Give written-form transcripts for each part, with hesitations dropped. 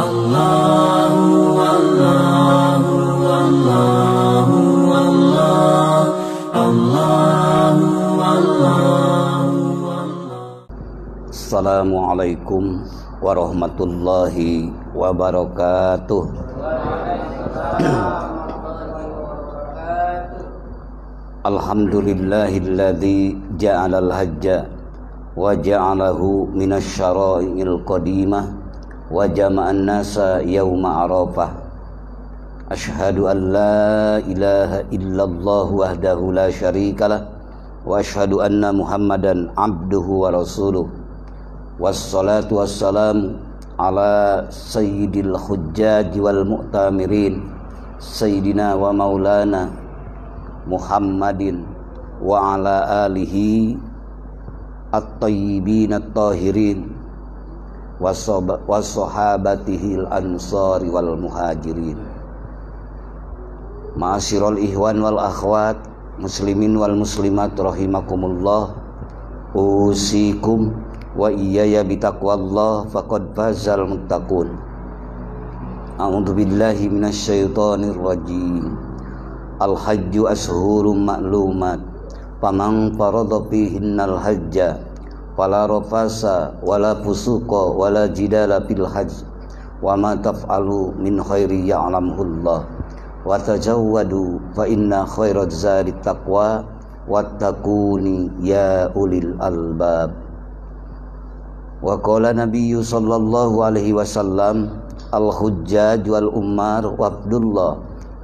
Allahu Allahu Allahu Allah Allahu Allahu Allah. Assalamualaikum warahmatullahi wabarakatuh. Alhamdulillahilladzi ja'alal hajja wa ja'alahu minasy syara'i'il qadimah wa jama'an nasa yauma arafah. Asyhadu an la ilaha illallah wahdahu la syarikalah wa asyhadu anna Muhammadan abduhu wa rasuluh. Wassalatu wassalamu ala sayyidil hujjaj wal mu'tamirin sayyidina wa maulana Muhammadin wa ala alihi at-tayyibin at-tahirin wa sahabatihi al-ansari wal muhajirin. Ma'asyiral ihwan wal akhwat muslimin wal muslimat rahimakumullah, usikum wa iyaya bitaqwallah faqad fazal muttaqun. A'udzu billahi minasy syaithanir rajim. Al-hajju ashhurum ma'lumat faman farada fihinnal hajja fala rafasa wala fusuqa wala jidala fil hajj wa ma taf'alu min khairi ya'lamuhullah wa tajawwadu fa inna khairaz zadi taqwa wattaquni ya ulil albab. Wa qala nabiyyu sallallahu alaihi wasallam al-hujjaj wal ummar wa abdullah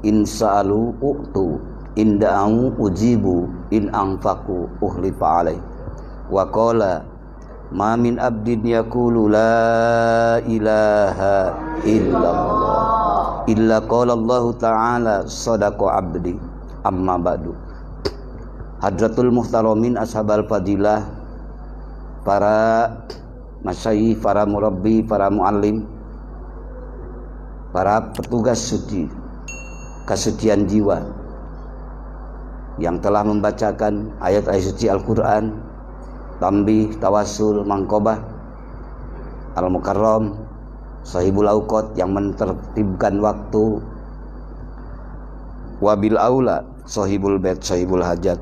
in sa'alu u'tu in da'u ujibu in anfaqu uhlifa alaih. Wa qala ma min abdin yaqulu la ilaha illallah illa qala Allah ta'ala sadaqa abdi. Amma ba'du. Hadratul muhtaramin ashabal fadilah, para masyayikh, para murabbi, para muallim, para petugas suci kesucian jiwa yang telah membacakan ayat-ayat suci Al-Quran, tambih, tawasul, mangkobah, al-mukarram, sahibul auqat yang mentertibkan waktu, wabil aula, sahibul bait, sahibul hajat,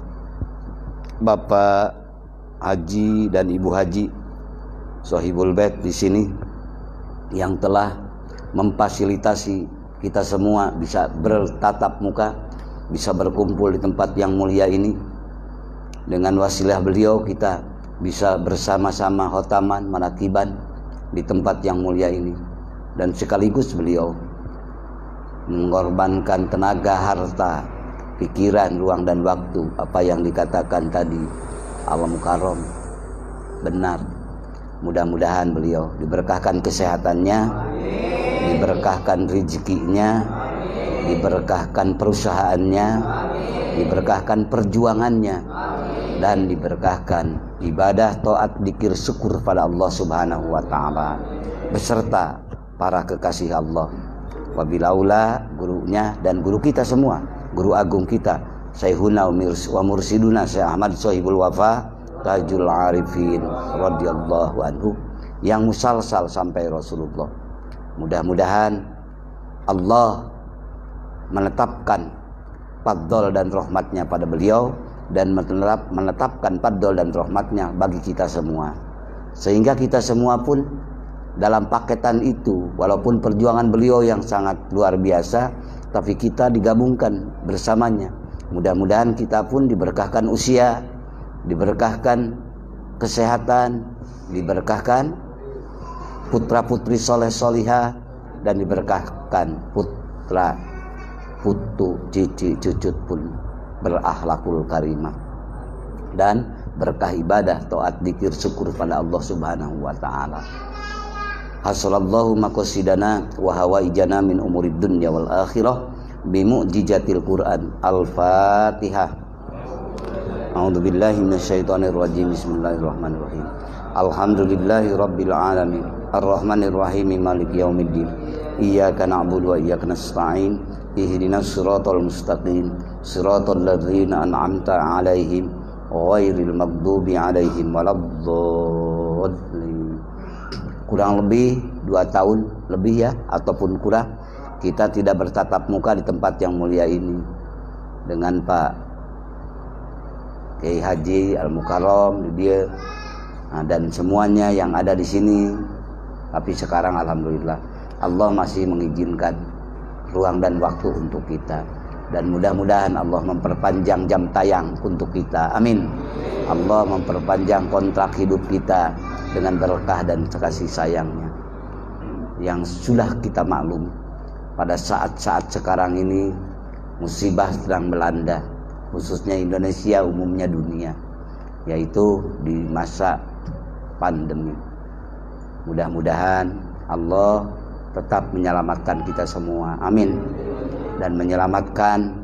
Bapak Haji dan Ibu Haji, sahibul bait di sini yang telah memfasilitasi kita semua bisa bertatap muka, bisa berkumpul di tempat yang mulia ini. Dengan wasilah beliau kita bisa bersama-sama khotaman, manakiban di tempat yang mulia ini. Dan sekaligus beliau mengorbankan tenaga, harta, pikiran, ruang dan waktu. Apa yang dikatakan tadi al-mukarram benar. Mudah-mudahan beliau diberkahkan kesehatannya, diberkahkan rezekinya, diberkahkan perusahaannya, diberkahkan perjuangannya, dan diberkahkan ibadah, taat, dzikir, syukur pada Allah Subhanahu wa taala beserta para kekasih Allah. Wabilaula gurunya dan guru kita semua, guru agung kita Syekhuna wa mursiduna Syekh Ahmad Sohibul Wafa Tajul Arifin radhiyallahu anhu yang musalsal sampai Rasulullah. Mudah-mudahan Allah menetapkan fadl dan rahmatnya pada beliau dan menetapkan fadl dan rahmatnya bagi kita semua, sehingga kita semua pun dalam paketan itu, walaupun perjuangan beliau yang sangat luar biasa, tapi kita digabungkan bersamanya. Mudah-mudahan kita pun diberkahkan usia, diberkahkan kesehatan, diberkahkan putra-putri soleh solihah, dan diberkahkan putra putu cici cucut pun berakhlakul karimah, dan berkah ibadah, taat, dzikir, syukur pada Allah Subhanahu wa taala. Hasalallahu maqasidana wa hawaijana min umurid dunya wal akhirah bi mu'jizatil Qur'an. Al-Fatihah. A'udzu billahi minasyaitonir rajim. Bismillahirrahmanirrahim. Alhamdulillahi rabbil alamin. Arrahmanir rahim. Maliki yaumiddin. Iyyaka na'budu wa iyyaka nasta'in. Ihdinas siratal mustaqim. Siratal ladzina an'amta 'alaihim ghairil maghdubi 'alaihim waladdallin. Kurang lebih 2 tahun lebih ya ataupun kurang kita tidak bertatap muka di tempat yang mulia ini dengan Pak Kiai Haji Al-Mukarram dia dan semuanya yang ada di sini. Tapi sekarang alhamdulillah Allah masih mengizinkan ruang dan waktu untuk kita, dan mudah-mudahan Allah memperpanjang jam tayang untuk kita. Amin. Allah memperpanjang kontrak hidup kita dengan berkah dan kasih sayangnya. Yang sudah kita maklum pada saat-saat sekarang ini musibah sedang melanda, khususnya Indonesia, umumnya dunia, yaitu di masa pandemi. Mudah-mudahan Allah tetap menyelamatkan kita semua, amin, dan menyelamatkan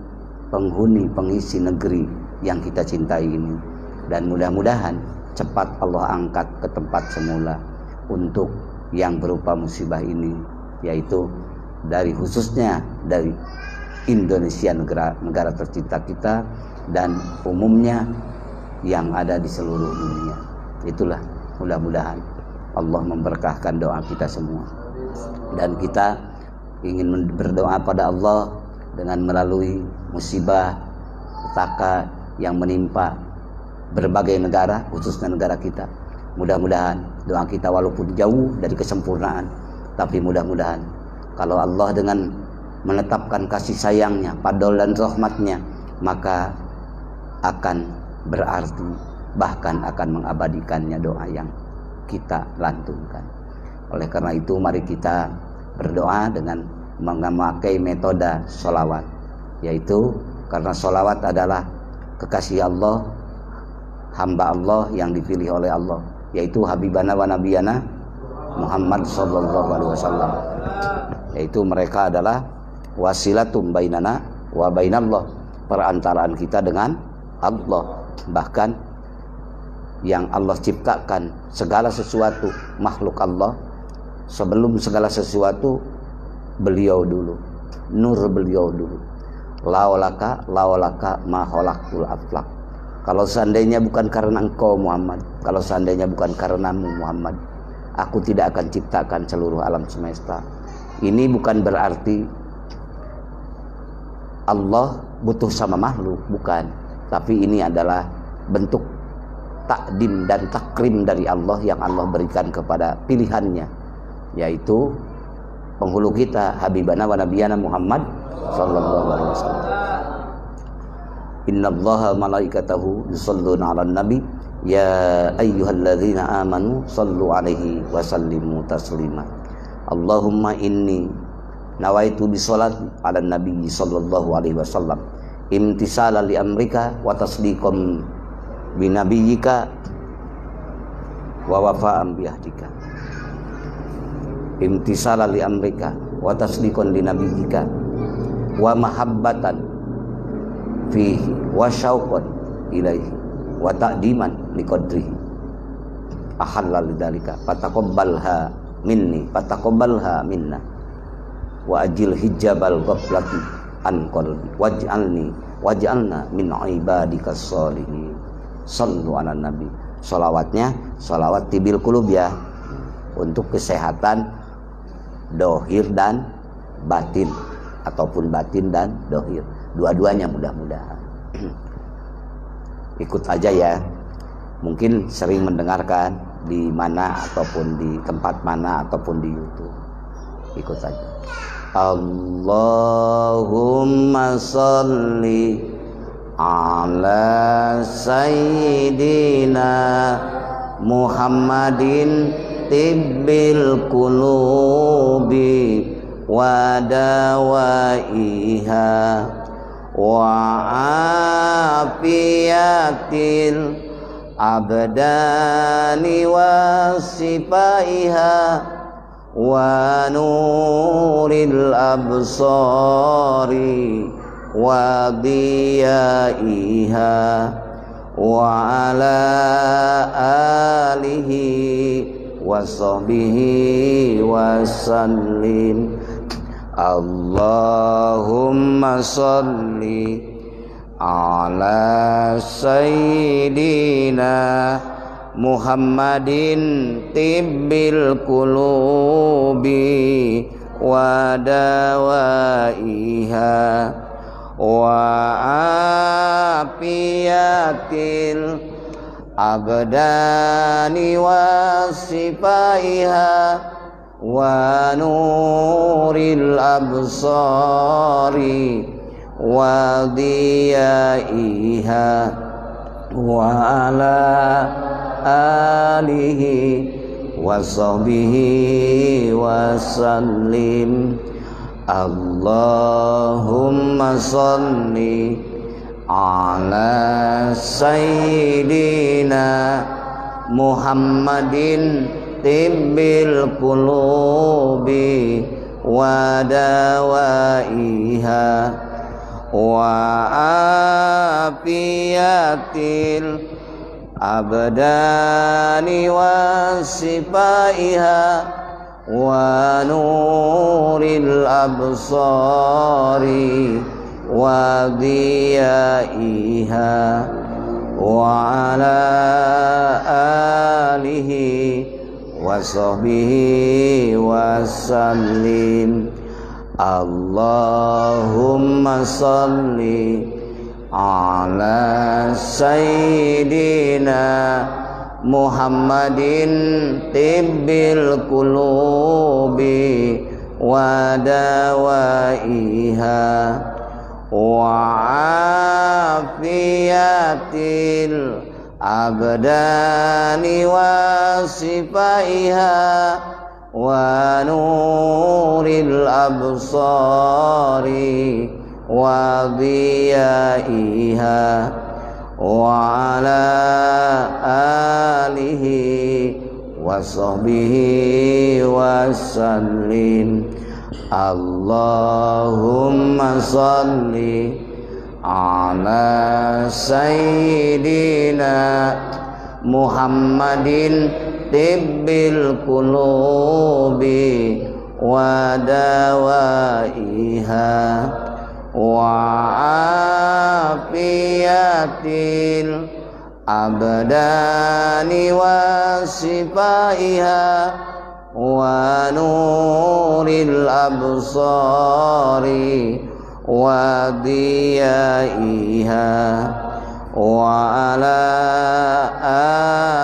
penghuni pengisi negeri yang kita cintai ini, dan mudah-mudahan cepat Allah angkat ke tempat semula untuk yang berupa musibah ini, yaitu dari khususnya dari Indonesia, negara tercinta kita, dan umumnya yang ada di seluruh dunia. Itulah mudah-mudahan Allah memberkahkan doa kita semua, dan kita ingin berdoa pada Allah dengan melalui musibah petaka yang menimpa berbagai negara, khususnya negara kita. Mudah-mudahan doa kita walaupun jauh dari kesempurnaan, tapi mudah-mudahan kalau Allah dengan menetapkan kasih sayangnya, fadl dan rahmatnya, maka akan berarti, bahkan akan mengabadikannya doa yang kita lantunkan. Oleh karena itu mari kita berdoa dengan memakai metode sholawat, yaitu karena sholawat adalah kekasih Allah, hamba Allah yang dipilih oleh Allah, yaitu Habibana wa Nabiyana Muhammad sallallahu alaihi wasallam, yaitu mereka adalah wasilatum bainana wa bainallah, perantaraan kita dengan Allah. Bahkan yang Allah ciptakan segala sesuatu makhluk Allah, sebelum segala sesuatu beliau dulu, nur beliau dulu. Laulaka ma khalaqtul aflaq. Kalau seandainya bukan karena engkau Muhammad, kalau seandainya bukan karenamu Muhammad, aku tidak akan ciptakan seluruh alam semesta. Ini bukan berarti Allah butuh sama makhluk, bukan. Tapi ini adalah bentuk takdim dan takrim dari Allah yang Allah berikan kepada pilihannya, yaitu penghulu kita Habibana wa Nabiyana Muhammad sallallahu alaihi wasallam. Innallaha malaikatahu yusholluna 'alan nabi ya ayyuhalladzina amanu shallu 'alaihi wa sallimu taslima. Allahumma inni nawaitu bisolat 'alan nabi sallallahu alaihi wasallam imtisalan li amrika wa tasdiqan bi nabiyyika wa wafa'an bi ahdika. Imtisalan li amrika wa tasdiqan li nabiyyika wa mahabbatan fihi wa syauqan ilaihi wa ta'diman li qadrihi ahalla lidzalika fataqabbalha minna wa ajil hijabal ghaflati an qalbi waj'alna min ibadikas sholihin. Sallu ala nabi. Sholawatnya sholawat tibil qulub ya, untuk kesehatan dohir dan batin, ataupun batin dan dohir, dua-duanya mudah-mudahan. Ikut aja ya, mungkin sering mendengarkan di mana ataupun di tempat mana ataupun di YouTube, ikut saja. Allahumma sholli ala sayyidina Muhammadin tibbil qulubi wa dawaiha wa afiyatil abdani wa sifaiha wa nuril absari wa diyaiha wa ala alihi wa sahbihi wa sallim. Allahumma salli ala sayyidina Muhammadin tibbil qulubi wa dawaiha wa afiyatil abdani wa sifaiha wa nuril absari wa diyaiha wa ala alihi wa sahbihi wa sallim. Allahumma salli ala sayyidina Muhammadin tibbil qulubi wa dawaiha wa afiyatil abdani wa sifaiha wa nuril absari wa diyaiha wa ala alihi wa sahbihi wa sallim. Allahumma salli ala sayyidina Muhammadin tibbil qulubi wa dawaiha wa afiyatil abdani wa sifaiha wa nuril absari wa diyaiha wa ala alihi wa sahbihi wa sallim. Allahumma salli ala sayyidina Muhammadin tibbil qulubi wa dawaiha wa afiyatil abdani wa sifaiha wa nuril absari wa diyaiha wa ala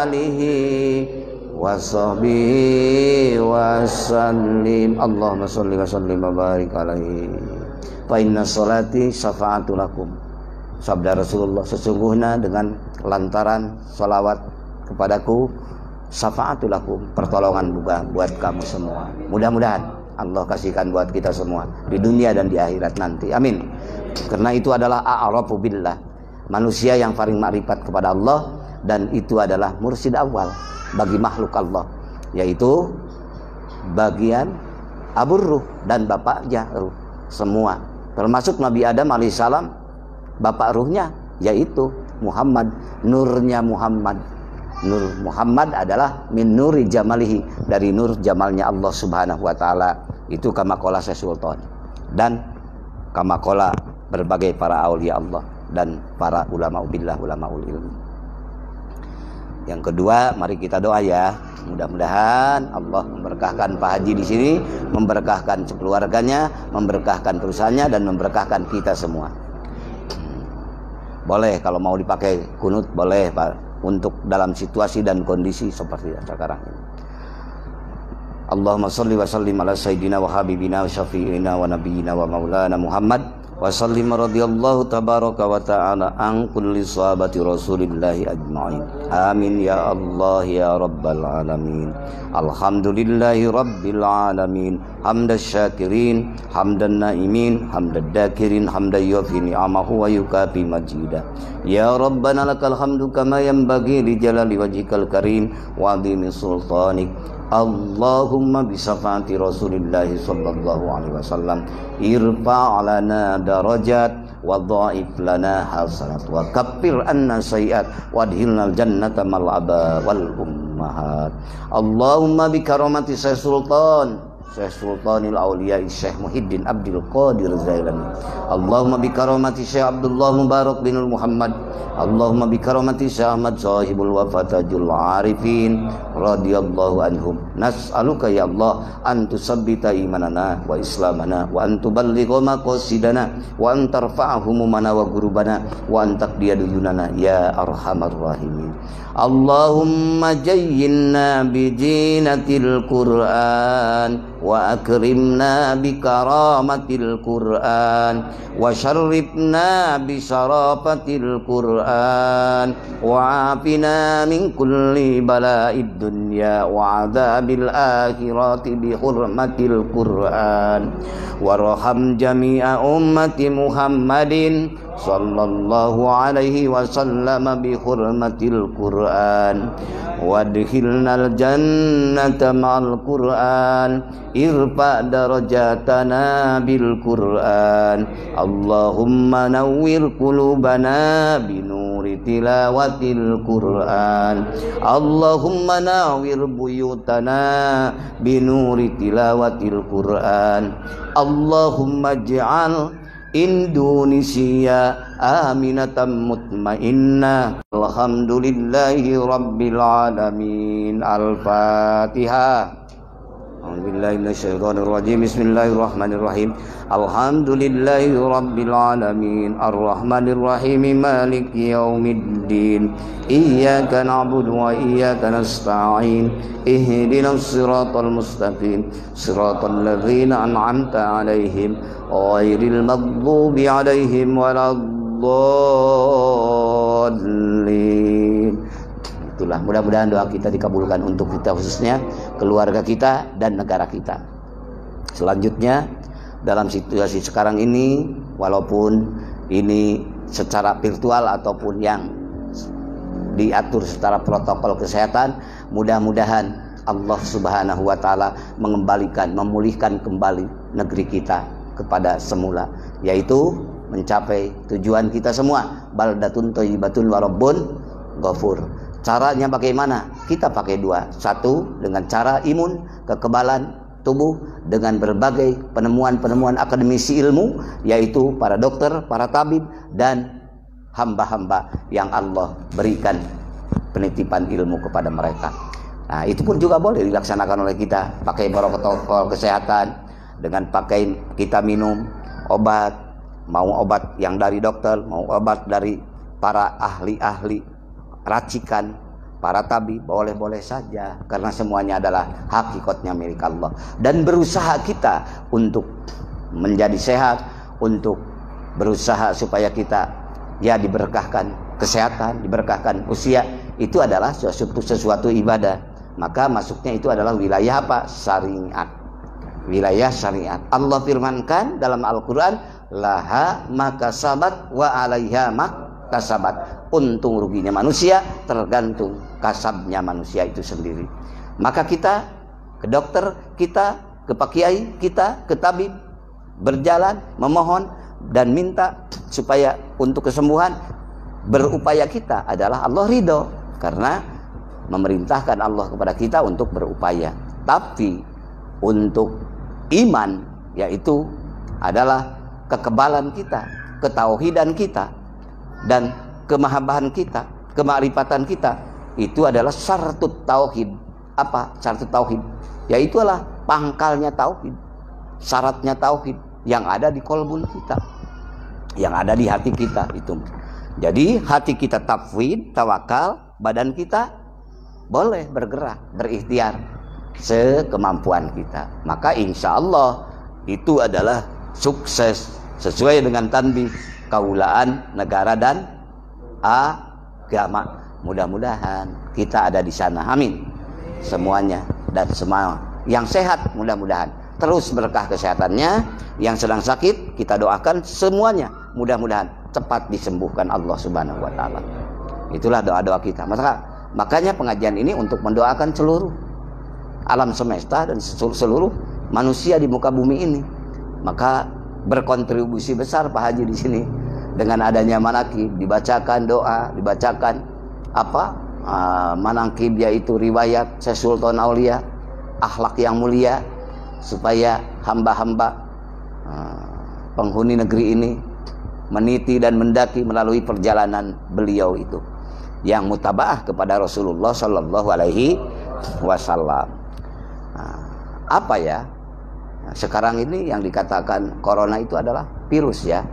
alihi wa sahbihi wa sallim. Allahumma sholli wa sallim wa barik alaihi. Fa inna sholati syafa'atu lakum. Sabda Rasulullah, sesungguhnya dengan lantaran salawat kepadaku, syafa'atu lakum, pertolongan juga buat kamu semua. Mudah-mudahan Allah kasihkan buat kita semua di dunia dan di akhirat nanti. Amin. Karena itu adalah a'rafu billah, manusia yang paling makrifat kepada Allah, dan itu adalah mursyid awal bagi makhluk Allah, yaitu bagian abur ruh dan bapaknya ruh semua, termasuk Nabi Adam alaihissalam, bapak ruhnya yaitu Muhammad, nurnya Muhammad. Nur Muhammad adalah min nuri jamalihi, dari nur jamalnya Allah subhanahu wa ta'ala. Itu kama qala Sultan dan kama qala berbagai para aulia Allah dan para ulama billah, ulamaul ilmi. Yang kedua, mari kita doa ya. Mudah-mudahan Allah memberkahkan Pak Haji di sini, memberkahkan keluarganya, memberkahkan perusahaannya, dan memberkahkan kita semua. Boleh kalau mau dipakai kunut, boleh Pak, untuk dalam situasi dan kondisi seperti sekarang ini. Allahumma sholli wa sallim ala sayyidina wa habibina wa syafi'ina wa nabiyyina wa maulana Muhammad wa sallim radhiyallahu tabaraka wa ta'ala an kulli sahabati rasulillahi ajma'in. Amin ya Allah ya rabbal alamin. Alhamdulillahi rabbil alamin. Hamdas syakirin, hamdan naimin, hamdad dakirin, hamdan yufi ni'amahu wa yukafi majidah. Ya Rabbana lakal hamdu kama yanbaghi li jalali wajhikal karim wa 'azimi sultanik. Allahumma bisafati Rasulillahi sallallahu alaihi wasallam irfa' lana darajat wa dha'if lana hasanat wa kaffir anna sayiat wa adkhilnal jannata mal aba wal ummahat. Allahumma bi karamati Syekh Sultan Syekh Sultanil Auliya Syekh Muhyiddin Abdul Qadir Zailani. Allahumma bi karamati Syekh Abdullah Mubarak bin Muhammad. Allahumma bi karamati Syekh Ahmad sahibul wafatajul arifin radhiyallahu anhum. Nas'aluka ya Allah an tusabbita imanana wa islamana wa an tuballigha maqasidana wa an tarfa'a humumana wa gurubana wa an taqdiya duyunana ya arhamar rahimin. Allahumma jayyinna bi jinatil Qur'an wa akrimna bi karamatil Qur'an wa syarrifna bi syarafatil Qur'an wa afina min kulli bala'id dunya wa adzabil akhirati bi hurmatil Qur'an warham jami'a ummati Muhammadin sallallahu alaihi wasallam bi hurmatil Qur'an wadkhilnal jannata ma'al Qur'an irfa darajatana bil Qur'an Allahumma nawwir qulubana binuri tilawatil Qur'an Allahumma nawwir buyutana binuri tilawatil Qur'an Allahumma ij'al Indonesia aminatan mutmainnah. Alhamdulillahi rabbil alamin. Al-Fatihah. A'udzubillahi minasyaitonir rajim. Bismillahirrahmanirrahim. Alhamdulillahi rabbil alamin. Arrahmanir rahim. Maliki yaumiddin. Iyyaka na'budu wa iyyaka nasta'in. Ihdinas siratal mustaqim. Siratal ladzina an'amta 'alaihim ghairil maghdubi 'alaihim waladdallin. Itulah, mudah-mudahan doa kita dikabulkan untuk kita khususnya, keluarga kita dan negara kita. Selanjutnya dalam situasi sekarang ini, walaupun ini secara virtual ataupun yang diatur secara protokol kesehatan, mudah-mudahan Allah Subhanahu wa taala mengembalikan, memulihkan kembali negeri kita kepada semula, yaitu mencapai tujuan kita semua, baldatun thayyibatun wa rabbun ghafur. Caranya bagaimana? Kita pakai dua. Satu, dengan cara imun, kekebalan tubuh, dengan berbagai penemuan-penemuan akademisi ilmu, yaitu para dokter, para tabib, dan hamba-hamba yang Allah berikan penitipan ilmu kepada mereka. Nah, itu pun juga boleh dilaksanakan oleh kita. Pakai protokol kesehatan, dengan pakai kita minum obat, mau obat yang dari dokter, mau obat dari para ahli-ahli racikan, para tabib, boleh-boleh saja, karena semuanya adalah hakikatnya milik Allah. Dan berusaha kita untuk menjadi sehat, untuk berusaha supaya kita ya diberkahkan kesehatan, diberkahkan usia, itu adalah sesuatu ibadah. Maka masuknya itu adalah wilayah apa? Syariat. Wilayah syariat. Allah firmankan dalam Al-Quran, laha makasabat wa alaiha makasabat. Untung ruginya manusia tergantung kasabnya manusia itu sendiri. Maka kita ke dokter, kita ke pak kiai, kita ke tabib, berjalan memohon dan minta supaya untuk kesembuhan, berupaya kita adalah Allah ridho, karena memerintahkan Allah kepada kita untuk berupaya. Tapi untuk iman, yaitu adalah kekebalan kita, ketauhidan kita, dan kemahabahan kita, kemakrifatan kita, itu adalah syartut tauhid. Apa syartut tauhid? Yaitu adalah pangkalnya tauhid, syaratnya tauhid yang ada di kolbun kita, yang ada di hati kita itu. Jadi hati kita tafwid, tawakal, badan kita boleh bergerak, berikhtiar sekemampuan kita. Maka insya Allah itu adalah sukses sesuai dengan tanbih kaulaan negara dan agama. Mudah-mudahan kita ada di sana, amin semuanya, dan semua yang sehat mudah-mudahan terus berkah kesehatannya, yang sedang sakit kita doakan semuanya mudah-mudahan cepat disembuhkan Allah Subhanahu wa taala. Itulah doa-doa kita. Makanya pengajian ini untuk mendoakan seluruh alam semesta dan seluruh manusia di muka bumi ini. Maka berkontribusi besar Pak Haji di sini dengan adanya manakib, dibacakan doa, dibacakan manakib, yaitu riwayat Syekh Sultan Aulia, akhlak yang mulia, supaya hamba-hamba penghuni negeri ini meniti dan mendaki melalui perjalanan beliau itu yang mutabaah kepada Rasulullah Shallallahu Alaihi Wasallam. Apa ya? Sekarang ini yang dikatakan corona itu adalah virus ya,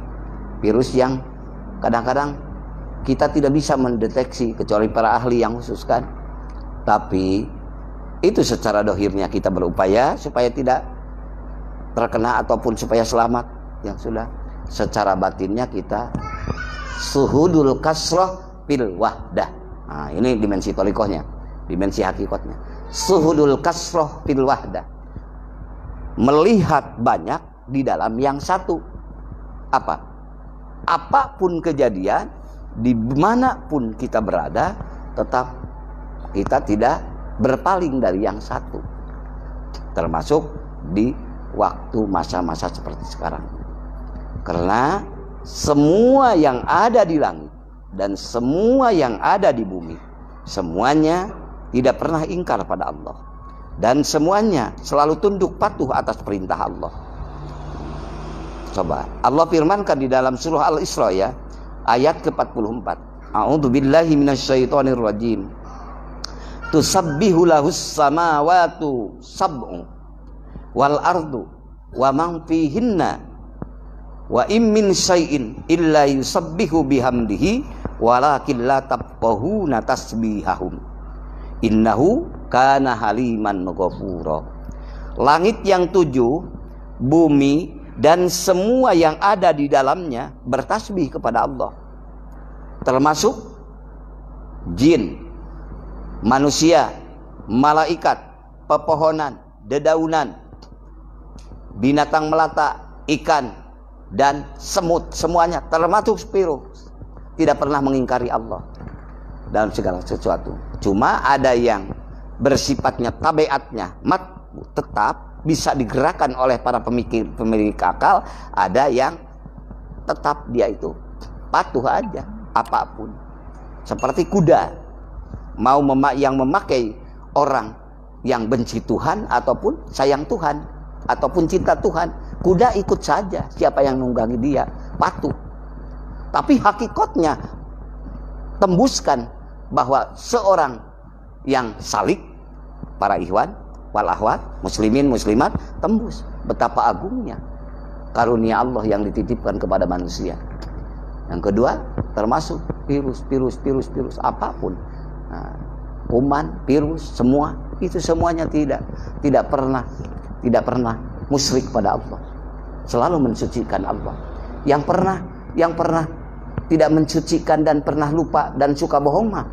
virus yang kadang-kadang kita tidak bisa mendeteksi kecuali para ahli yang khusus kan. Tapi itu secara dohirnya kita berupaya supaya tidak terkena ataupun supaya selamat yang sudah. Secara batinnya kita suhudul kasroh fil wahdah. Nah, ini dimensi tolikohnya, dimensi hakikatnya. Suhudul kasroh fil wahdah, melihat banyak di dalam yang satu. Apa? Apapun kejadian, dimanapun kita berada, tetap kita tidak berpaling dari yang satu. Termasuk di waktu masa-masa seperti sekarang. Karena semua yang ada di langit dan semua yang ada di bumi, semuanya tidak pernah ingkar pada Allah. Dan semuanya selalu tunduk patuh atas perintah Allah. Coba, Allah firmankan di dalam surah Al-Isra ya, ayat ke-44. A'udzu billahi minasyaitonir rajim. Tusabbihu lahus samawati sab'u wal ardu wa man fihinna wa im min syai'in illa yusabbihu bihamdihi walakin la tafqahuna tasbihahum innahu kana haliman ghafura. Langit yang 7, bumi dan semua yang ada di dalamnya bertasbih kepada Allah, termasuk jin, manusia, malaikat, pepohonan, dedaunan, binatang melata, ikan, dan semut, semuanya termasuk virus tidak pernah mengingkari Allah dalam segala sesuatu. Cuma ada yang bersifatnya tabiatnya tetap bisa digerakkan oleh para pemilik akal, ada yang tetap dia itu patuh aja apapun. Seperti kuda yang memakai orang yang benci Tuhan ataupun sayang Tuhan ataupun cinta Tuhan, kuda ikut saja siapa yang nunggangi dia, patuh. Tapi hakikatnya tembuskan bahwa seorang yang salik, para ikhwan wal akhwat, muslimin muslimat, tembus betapa agungnya karunia Allah yang dititipkan kepada manusia. Yang kedua, termasuk virus apapun, kuman, virus, semua itu semuanya tidak pernah musyrik pada Allah, selalu mensucikan Allah. Yang pernah tidak mensucikan dan pernah lupa dan suka bohong mah,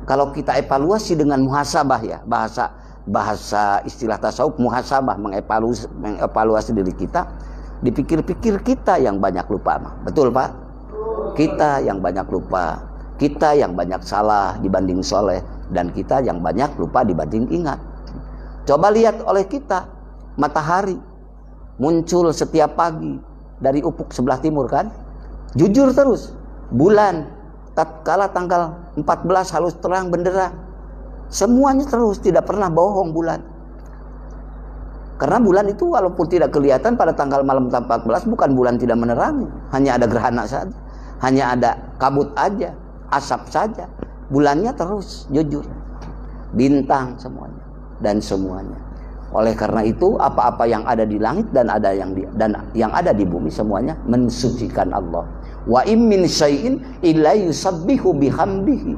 kalau kita evaluasi dengan muhasabah ya, bahasa istilah tasawuf, muhasabah, mengevaluasi diri kita, dipikir-pikir kita yang banyak lupa mah. Betul Pak? Kita yang banyak lupa, kita yang banyak salah dibanding soleh, dan kita yang banyak lupa dibanding ingat. Coba lihat oleh kita, matahari muncul setiap pagi dari ufuk sebelah timur kan, jujur terus. Bulan tatkala tanggal 14 halus terang benderang, semuanya terus, tidak pernah bohong bulan. Karena bulan itu walaupun tidak kelihatan pada tanggal malam 14, bukan bulan tidak menerangi, hanya ada gerhana saja, hanya ada kabut aja, asap saja. Bulannya terus jujur, bintang semuanya dan semuanya. Oleh karena itu apa-apa yang ada di langit dan yang ada di bumi semuanya mensucikan Allah. Wa im min syai'in illa yusabbihu bihamdihi.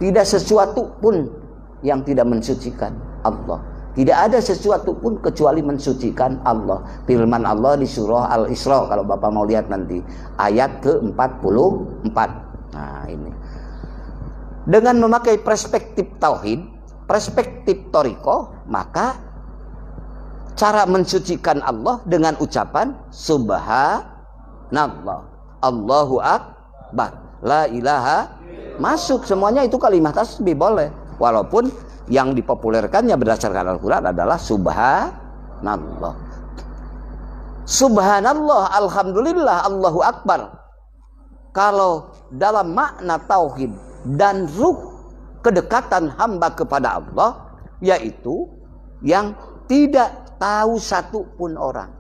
Tidak sesuatu pun yang tidak mensucikan Allah. Tidak ada sesuatu pun kecuali mensucikan Allah. Firman Allah di surah Al-Isra, kalau Bapak mau lihat nanti, ayat ke-44. Nah, ini. Dengan memakai perspektif tauhid, perspektif thariqah, maka cara mensucikan Allah dengan ucapan subhanallah, Allahu akbar, la ilaha, masuk semuanya itu kalimat tasbih boleh, walaupun yang dipopulerkannya berdasarkan Al-Quran adalah subhanallah. Subhanallah, alhamdulillah, Allahu akbar. Kalau dalam makna tauhid dan ruh kedekatan hamba kepada Allah, yaitu yang tidak tahu satu pun orang.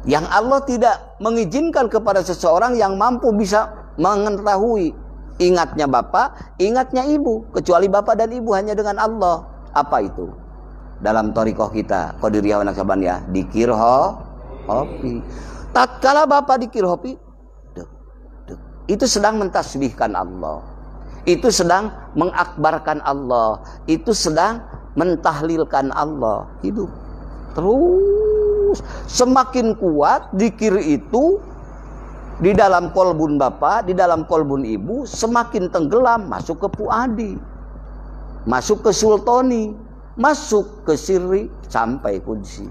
Yang Allah tidak mengizinkan kepada seseorang yang mampu bisa mengetahui ingatnya bapak, ingatnya ibu, kecuali bapak dan ibu hanya dengan Allah. Apa itu? Dalam thariqah kita Qadiriyah wa Naqsabandiyah, dikir hopi. Tatkala bapak dikir hopi, itu sedang mentasbihkan Allah, itu sedang mengakbarkan Allah, itu sedang mentahlilkan Allah. Hidup terus, semakin kuat dikir itu di dalam kolbun bapak, di dalam kolbun ibu, semakin tenggelam, masuk ke puadi, masuk ke sultoni, masuk ke sirri, sampai kunci.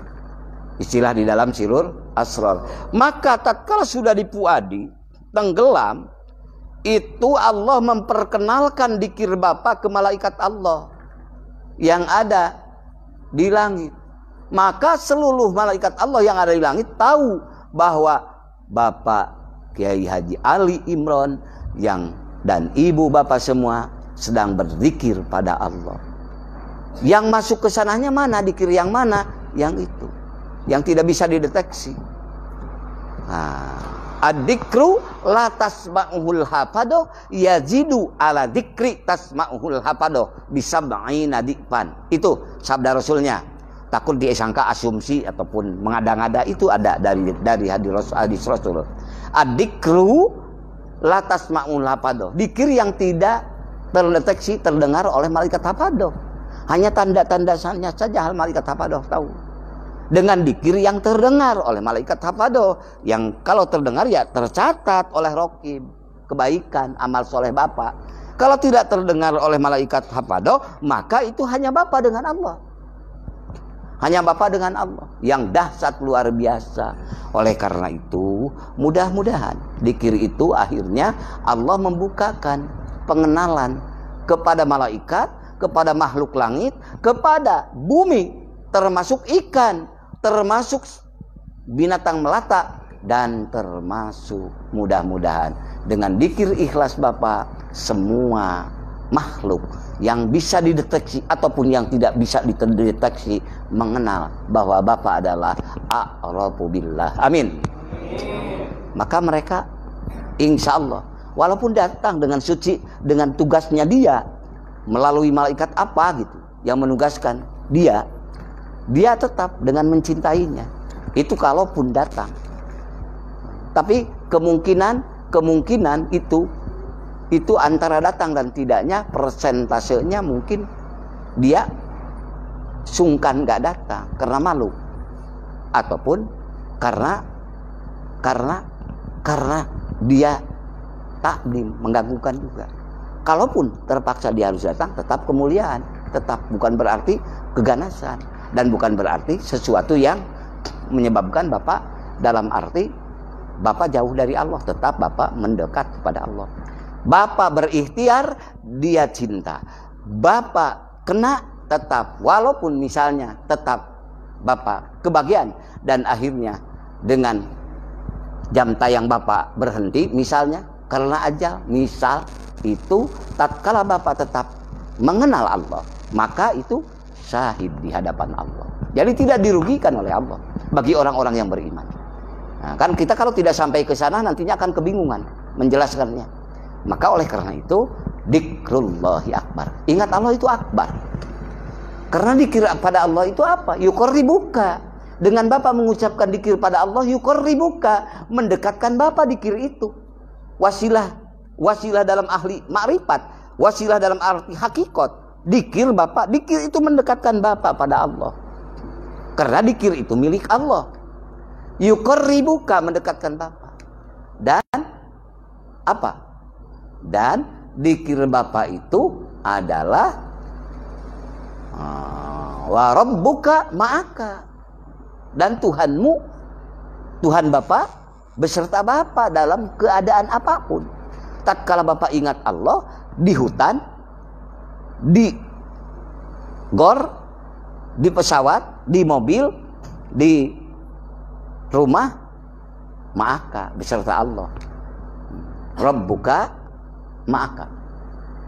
Istilah di dalam sirur asrar. Maka tatkala sudah di puadi, tenggelam, itu Allah memperkenalkan dikir bapak ke malaikat Allah yang ada di langit. Maka seluruh malaikat Allah yang ada di langit tahu bahwa bapak Kiai Haji Ali Imron dan ibu bapak semua sedang berzikir pada Allah. Yang masuk ke sananya mana? Dikir yang mana? Yang itu, yang tidak bisa dideteksi. Ad-dikru la tasma'uhul hafado yazidu ala dikri tasma'uhul hafado bisab'ina dikpan. Itu sabda Rasulnya. Takut disangka asumsi ataupun mengada-ngada, itu ada dari hadis Rasul. Ad-dikru la tasma'uhul hafado. Dikir yang tidak terdeteksi, terdengar oleh malaikat hafado. Hanya tanda-tandanya saja hal malaikat hafado tahu. Dengan dikir yang terdengar oleh malaikat hafado, yang kalau terdengar ya tercatat oleh Raqib, kebaikan amal soleh bapak. Kalau tidak terdengar oleh malaikat hafado, maka itu hanya bapak dengan Allah, hanya bapak dengan Allah, yang dahsyat luar biasa. Oleh karena itu, mudah-mudahan dikir itu akhirnya Allah membukakan pengenalan kepada malaikat, kepada makhluk langit, kepada bumi, termasuk ikan, termasuk binatang melata, dan termasuk mudah-mudahan dengan dikir ikhlas bapak, semua makhluk yang bisa dideteksi ataupun yang tidak bisa dideteksi mengenal bahwa bapak adalah a'rafu billah. Amin. Maka mereka insya Allah walaupun datang dengan suci, dengan tugasnya dia, melalui malaikat apa gitu yang menugaskan dia tetap dengan mencintainya. Itu kalaupun datang. Tapi kemungkinan itu antara datang dan tidaknya, persentasenya mungkin dia sungkan gak datang karena malu, ataupun karena dia takdim, mengganggukan juga. Kalaupun terpaksa dia harus datang, tetap kemuliaan, tetap bukan berarti keganasan, dan bukan berarti sesuatu yang menyebabkan bapak dalam arti bapak jauh dari Allah. Tetap bapak mendekat kepada Allah. Bapak berikhtiar, dia cinta. Bapak kena tetap, walaupun misalnya tetap bapak kebagian, dan akhirnya dengan jam tayang bapak berhenti misalnya karena ajal, misal itu tatkala bapak tetap mengenal Allah, maka itu syahid di hadapan Allah. Jadi tidak dirugikan oleh Allah bagi orang-orang yang beriman. Nah, kan kita kalau tidak sampai ke sana nantinya akan kebingungan menjelaskannya. Maka oleh karena itu dzikrullahi akbar. Ingat Allah itu akbar. Karena dikir pada Allah itu apa? Yuqarribuka. Dengan bapak mengucapkan dikir pada Allah, yuqarribuka, mendekatkan bapak dikir itu. Wasilah dalam ahli ma'rifat, wasilah dalam arti hakikat. Dikir bapak, dikir itu mendekatkan bapak pada Allah. Karena dikir itu milik Allah. Yuqarribuka, mendekatkan bapak. Dan apa? Dan dikir bapak itu adalah wa rabbuka ma'aka. Dan Tuhanmu, Tuhan bapak beserta bapak dalam keadaan apapun. Tatkala bapak ingat Allah di hutan, di gor, di pesawat, di mobil, di rumah, ma'aka, beserta Allah. Rabbuka ma'aka,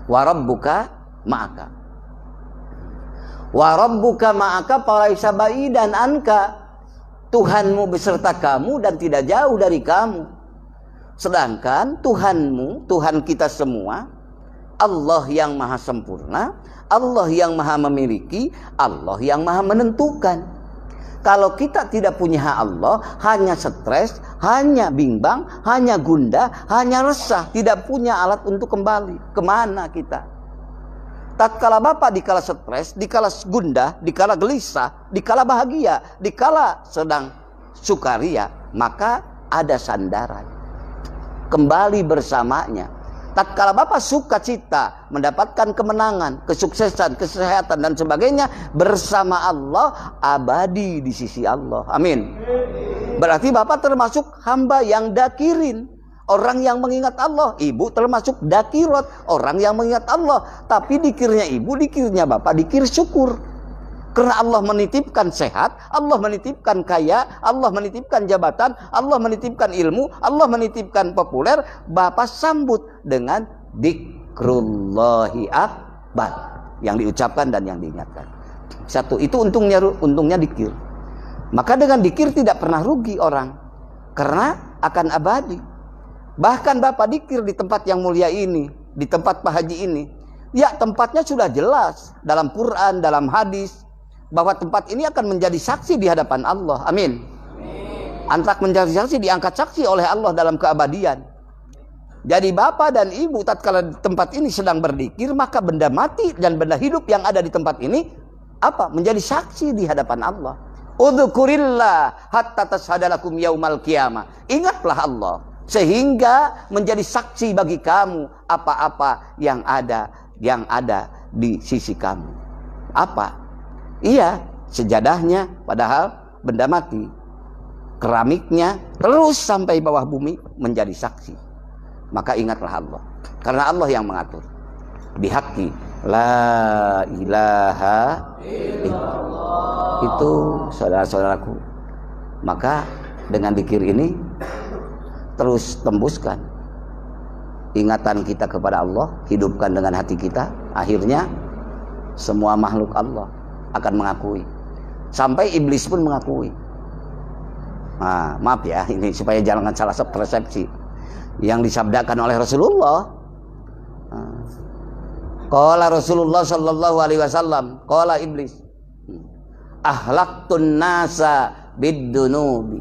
wa rabbuka ma'aka. Wa rabbuka ma'aka falaisa ba'idan anka. Tuhanmu beserta kamu dan tidak jauh dari kamu. Sedangkan Tuhanmu, Tuhan kita semua, Allah yang maha sempurna, Allah yang maha memiliki, Allah yang maha menentukan. Kalau kita tidak punya hak Allah, hanya stres, hanya bimbang, hanya gundah, hanya resah, tidak punya alat untuk kembali. Kemana kita? Tatkala Bapak dikala stres, dikala gundah, dikala gelisah, dikala bahagia, dikala sedang sukaria, maka ada sandaran. Kembali bersamanya. Tatkala Bapak sukacita, mendapatkan kemenangan, kesuksesan, kesehatan dan sebagainya bersama Allah, abadi di sisi Allah. Amin. Berarti Bapak termasuk hamba yang dakirin, orang yang mengingat Allah. Ibu termasuk dakirot, orang yang mengingat Allah. Tapi dikirnya ibu, dikirnya Bapak, dikir syukur. Karena Allah menitipkan sehat, Allah menitipkan kaya, Allah menitipkan jabatan, Allah menitipkan ilmu, Allah menitipkan populer, Bapak sambut dengan dzikrullahi akbar, yang diucapkan dan yang diingatkan. Satu, itu untungnya dikir. Maka dengan dikir tidak pernah rugi orang, karena akan abadi. Bahkan Bapak dikir di tempat yang mulia ini, di tempat Pak Haji ini, ya tempatnya sudah jelas dalam Quran, dalam hadis, bahwa tempat ini akan menjadi saksi di hadapan Allah. Amin. Antrak menjadi saksi, diangkat saksi oleh Allah dalam keabadian. Jadi Bapak dan Ibu tatkala tempat ini sedang berzikir, maka benda mati dan benda hidup yang ada di tempat ini apa? Menjadi saksi di hadapan Allah. Udzukurillah hatta tashhadalakum yaumal qiyamah. Ingatlah Allah sehingga menjadi saksi bagi kamu apa-apa yang ada di sisi kamu. Apa? Iya, sejadahnya padahal benda mati. Keramiknya terus sampai bawah bumi menjadi saksi. Maka ingatlah Allah. Karena Allah yang mengatur. Bihaqi la ilaha illallah. Itu saudara-saudaraku. Maka dengan dzikir ini terus tembuskan ingatan kita kepada Allah, hidupkan dengan hati kita. Akhirnya semua makhluk Allah akan mengakui. Sampai iblis pun mengakui. Nah, maaf ya, ini supaya jangan salah persepsi. Yang disabdakan oleh Rasulullah. Qala Rasulullah sallallahu alaihi wasallam, qala iblis, ahlaqtun nasa bid-dunubi.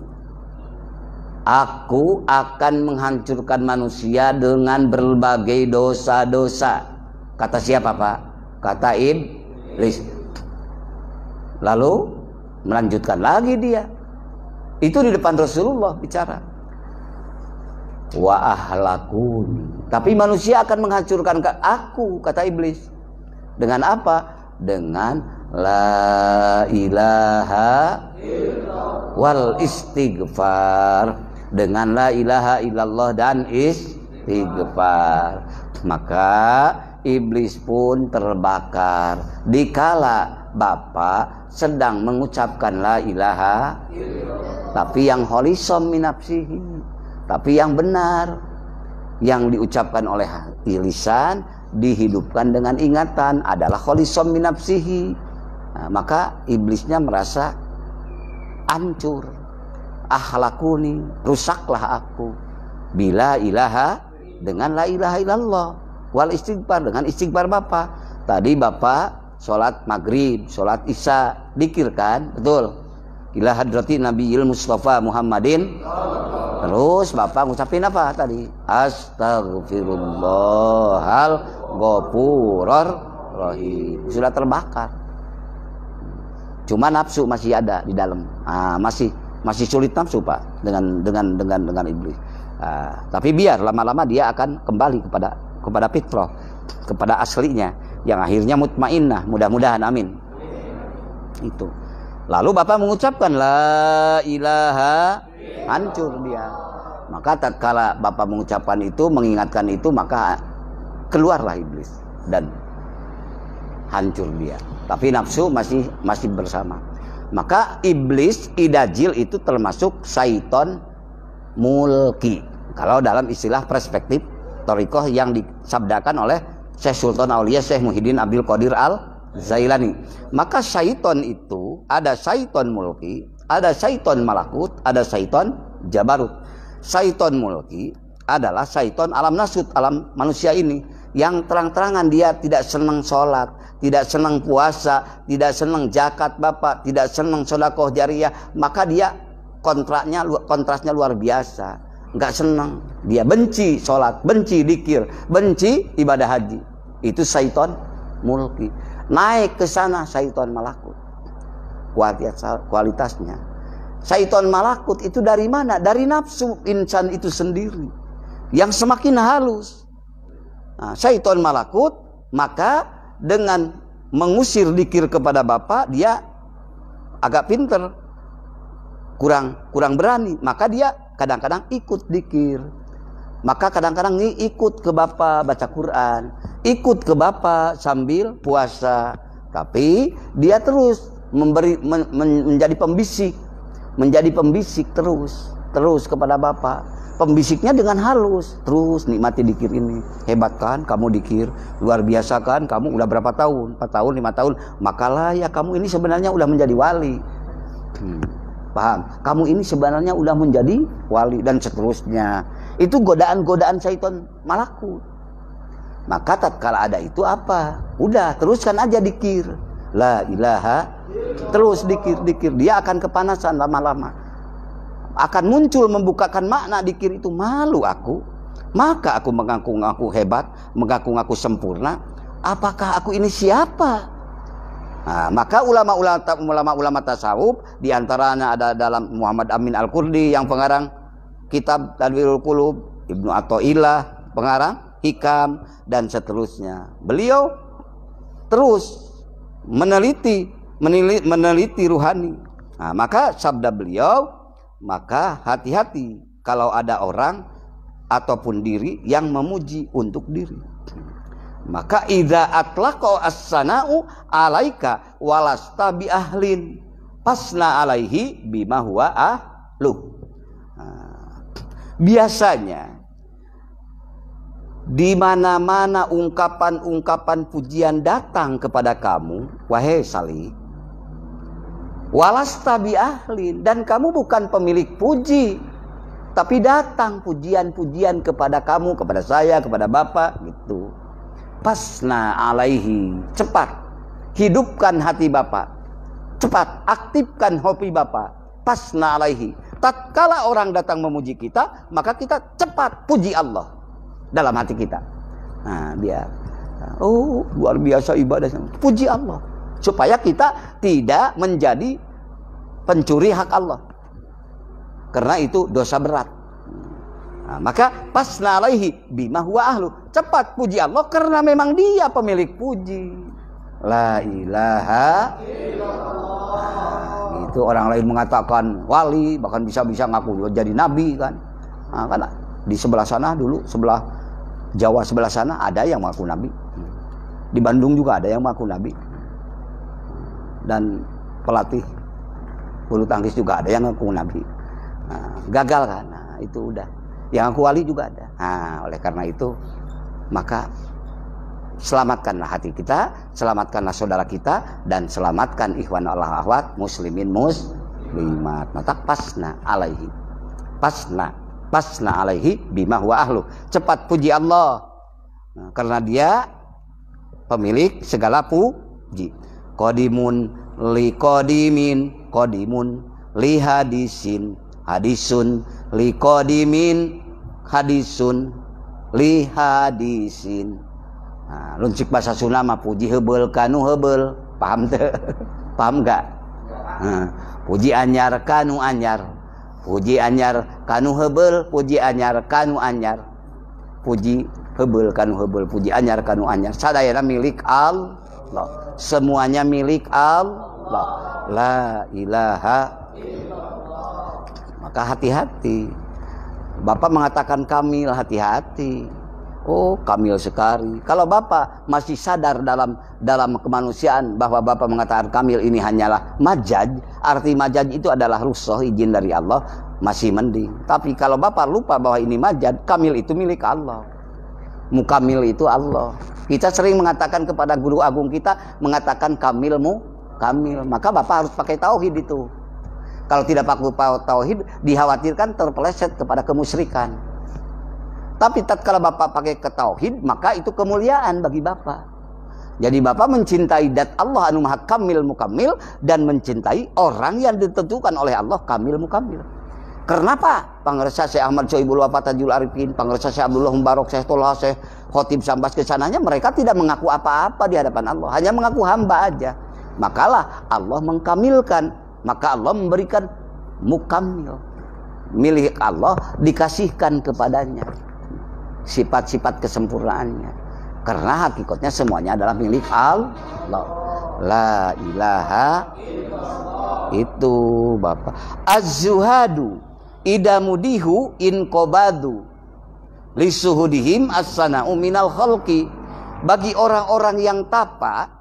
Aku akan menghancurkan manusia dengan berbagai dosa-dosa. Kata siapa, Pak? Kata iblis. Lalu melanjutkan lagi dia. Itu di depan Rasulullah bicara. Wa ahlakuni. Tapi manusia akan menghancurkan aku, kata iblis. Dengan apa? Dengan la ilaha illallah wal istighfar. Dengan la ilaha illallah dan istighfar. Maka iblis pun terbakar dikala Bapak sedang mengucapkan la ilaha illallah, tapi yang kholisom min nafsihi, tapi yang benar, yang diucapkan oleh lisan, dihidupkan dengan ingatan adalah kholisom min nafsihi. Nah, maka iblisnya merasa hancur. Ahlakuni, rusaklah aku. Bila ilaha, dengan la ilaha illallah. Wal istighfar, dengan istighfar Bapak. Tadi Bapak sholat maghrib, sholat isya, dzikir kan? Betul. Ila hadrati Nabiyil Mustafa Muhammadin. Terus Bapak ngucapin apa tadi? Astaghfirullahal ghafurur rahim. Sudah terbakar. Cuma nafsu masih ada di dalam. Masih sulit nafsu, Pak, dengan iblis. Tapi biar lama-lama dia akan kembali kepada fitrah, kepada aslinya, yang akhirnya mutmainnah, mudah-mudahan, amin. Itu. Lalu Bapak mengucapkan la ilaha, hancur dia. Maka tatkala Bapak mengucapkan itu, mengingatkan itu, maka keluarlah iblis dan hancur dia. Tapi nafsu masih bersama. Maka iblis idajil itu termasuk syaiton mulki. Kalau dalam istilah perspektif thariqah yang disabdakan oleh Syekh Sultan Aulia Syekh Muhyiddin Abdul Qadir Zailani. Maka syaiton itu ada syaiton mulki, ada syaiton malakut, ada syaiton jabarut. Syaiton mulki adalah syaiton alam nasut, alam manusia ini, yang terang-terangan dia tidak senang sholat, tidak senang puasa, tidak senang zakat Bapak, tidak senang sedekah jariyah, maka dia kontrasnya luar biasa. Enggak senang, dia benci sholat, benci dzikir, benci ibadah haji. Itu syaiton mulki. Naik ke sana syaiton malakut. Kualitasnya. Syaiton malakut itu dari mana? Dari nafsu insan itu sendiri, yang semakin halus. Nah, syaiton malakut, maka dengan mengusir dzikir kepada Bapak, dia agak pinter, kurang berani, maka dia kadang-kadang ikut dzikir. Maka kadang-kadang ikut ke Bapak baca Quran, ikut ke Bapak sambil puasa. Tapi dia terus menjadi pembisik terus kepada Bapak. Pembisiknya dengan halus, terus nikmati dzikir ini. Hebat kan kamu dzikir, luar biasa kan kamu, udah berapa tahun? 4 tahun, 5 tahun. Makalah ya kamu ini sebenarnya udah menjadi wali. Paham? Kamu ini sebenarnya udah menjadi wali, dan seterusnya. Itu godaan-godaan syaiton malakut. Maka tatkala ada itu apa? Udah, teruskan aja dzikir. La ilaha. Terus dzikir. Dia akan kepanasan lama-lama. Akan muncul membukakan makna dzikir itu. Malu aku. Maka aku mengaku-ngaku hebat, mengaku-ngaku sempurna. Apakah aku ini siapa? Nah, maka ulama-ulama tasawuf, diantaranya ada dalam Muhammad Amin Al-Qurdi yang pengarang kitab Tadwirul Qulub, Ibnu Athaillah pengarang Hikam, dan seterusnya. Beliau terus meneliti ruhani. Nah, maka sabda beliau, maka hati-hati kalau ada orang ataupun diri yang memuji untuk diri. Maka idza atlaqa as-sana'u alaika walasta bi ahlin pasna alaihi bima huwa ahlu. Biasanya di mana-mana ungkapan-ungkapan pujian datang kepada kamu, wahai Salih, walasta bi ahlin, dan kamu bukan pemilik puji, tapi datang pujian-pujian kepada kamu, kepada saya, kepada Bapak gitu. Pasna alaihi, cepat hidupkan hati Bapak, cepat aktifkan hobi Bapak. Pasna alaihi, tatkala orang datang memuji kita, maka kita cepat puji Allah dalam hati kita. Nah, dia, oh luar biasa ibadahnya, puji Allah, supaya kita tidak menjadi pencuri hak Allah, karena itu dosa berat. Nah, maka pasna alaihi bima huwa ahlu, cepat puji Allah karena memang dia pemilik puji. La ilaha illallah. Itu orang lain mengatakan wali, bahkan bisa-bisa ngaku jadi nabi kan. Nah, kan di sebelah sana dulu, sebelah Jawa sebelah sana ada yang mengaku nabi. Di Bandung juga ada yang mengaku nabi. Dan pelatih bulu tangkis juga ada yang mengaku nabi. Nah, gagal kan. Nah, itu udah. Yang aku wali juga ada. Nah, oleh karena itu, maka selamatkanlah hati kita, selamatkanlah saudara kita, dan selamatkan ikhwan Allah ahwat muslimin muslimat. Maka pasna alaihi, pasna alaihi bima huwa ahlu, cepat puji Allah, nah, karena dia pemilik segala puji. Qadimun li qadimin, qadimun li hadisin, hadisun li qadimin, hadisun li hadisin. Nah, luncik bahasa Sunda mah puji hebeul kanu hebeul, paham teu? Paham enggak? Nah, puji anyar kanu anyar, puji anyar kanu hebeul, puji anyar kanu anyar, puji hebeul kanu hebeul, puji anyar kanu anyar. Sadayana milik Allah, semuanya milik Allah. La ilaha illallah. Maka hati-hati. Bapak mengatakan kamil, hati-hati. Oh, kamil sekali. Kalau Bapak masih sadar dalam kemanusiaan bahwa Bapak mengatakan kamil ini hanyalah majaj, arti majaj itu adalah rusuh, izin dari Allah, masih mending. Tapi kalau Bapak lupa bahwa ini majaj, kamil itu milik Allah. Mukamil itu Allah. Kita sering mengatakan kepada guru agung kita, mengatakan kamilmu, kamil. Maka Bapak harus pakai tauhid itu. Kalau tidak pakai tauhid, dikhawatirkan terpeleset kepada kemusyrikan. Tapi tatkala Bapak pakai ke tauhid, maka itu kemuliaan bagi Bapak. Jadi Bapak mencintai dat Allah anu maha kamil mukamil, dan mencintai orang yang ditentukan oleh Allah kamil mukamil. Kenapa? Pangresa Syekh Ahmad Sohibul Wafat Tajul Arifin, Pangresa Syekh Abdullah Mubarak, Syekh Tolha, Syekh Khotib Sambas kesananya mereka tidak mengaku apa-apa di hadapan Allah, hanya mengaku hamba aja. Makalah Allah mengkamilkan, maka Allah memberikan mukamil. Milik Allah dikasihkan kepadanya sifat-sifat kesempurnaannya. Karena hakikatnya semuanya adalah milik Allah. La ilaha itu Bapak. Az-zuhadu idamudihu inqobadu lisuhudihim as-sana'u minal khalqi. Bagi orang-orang yang tapa,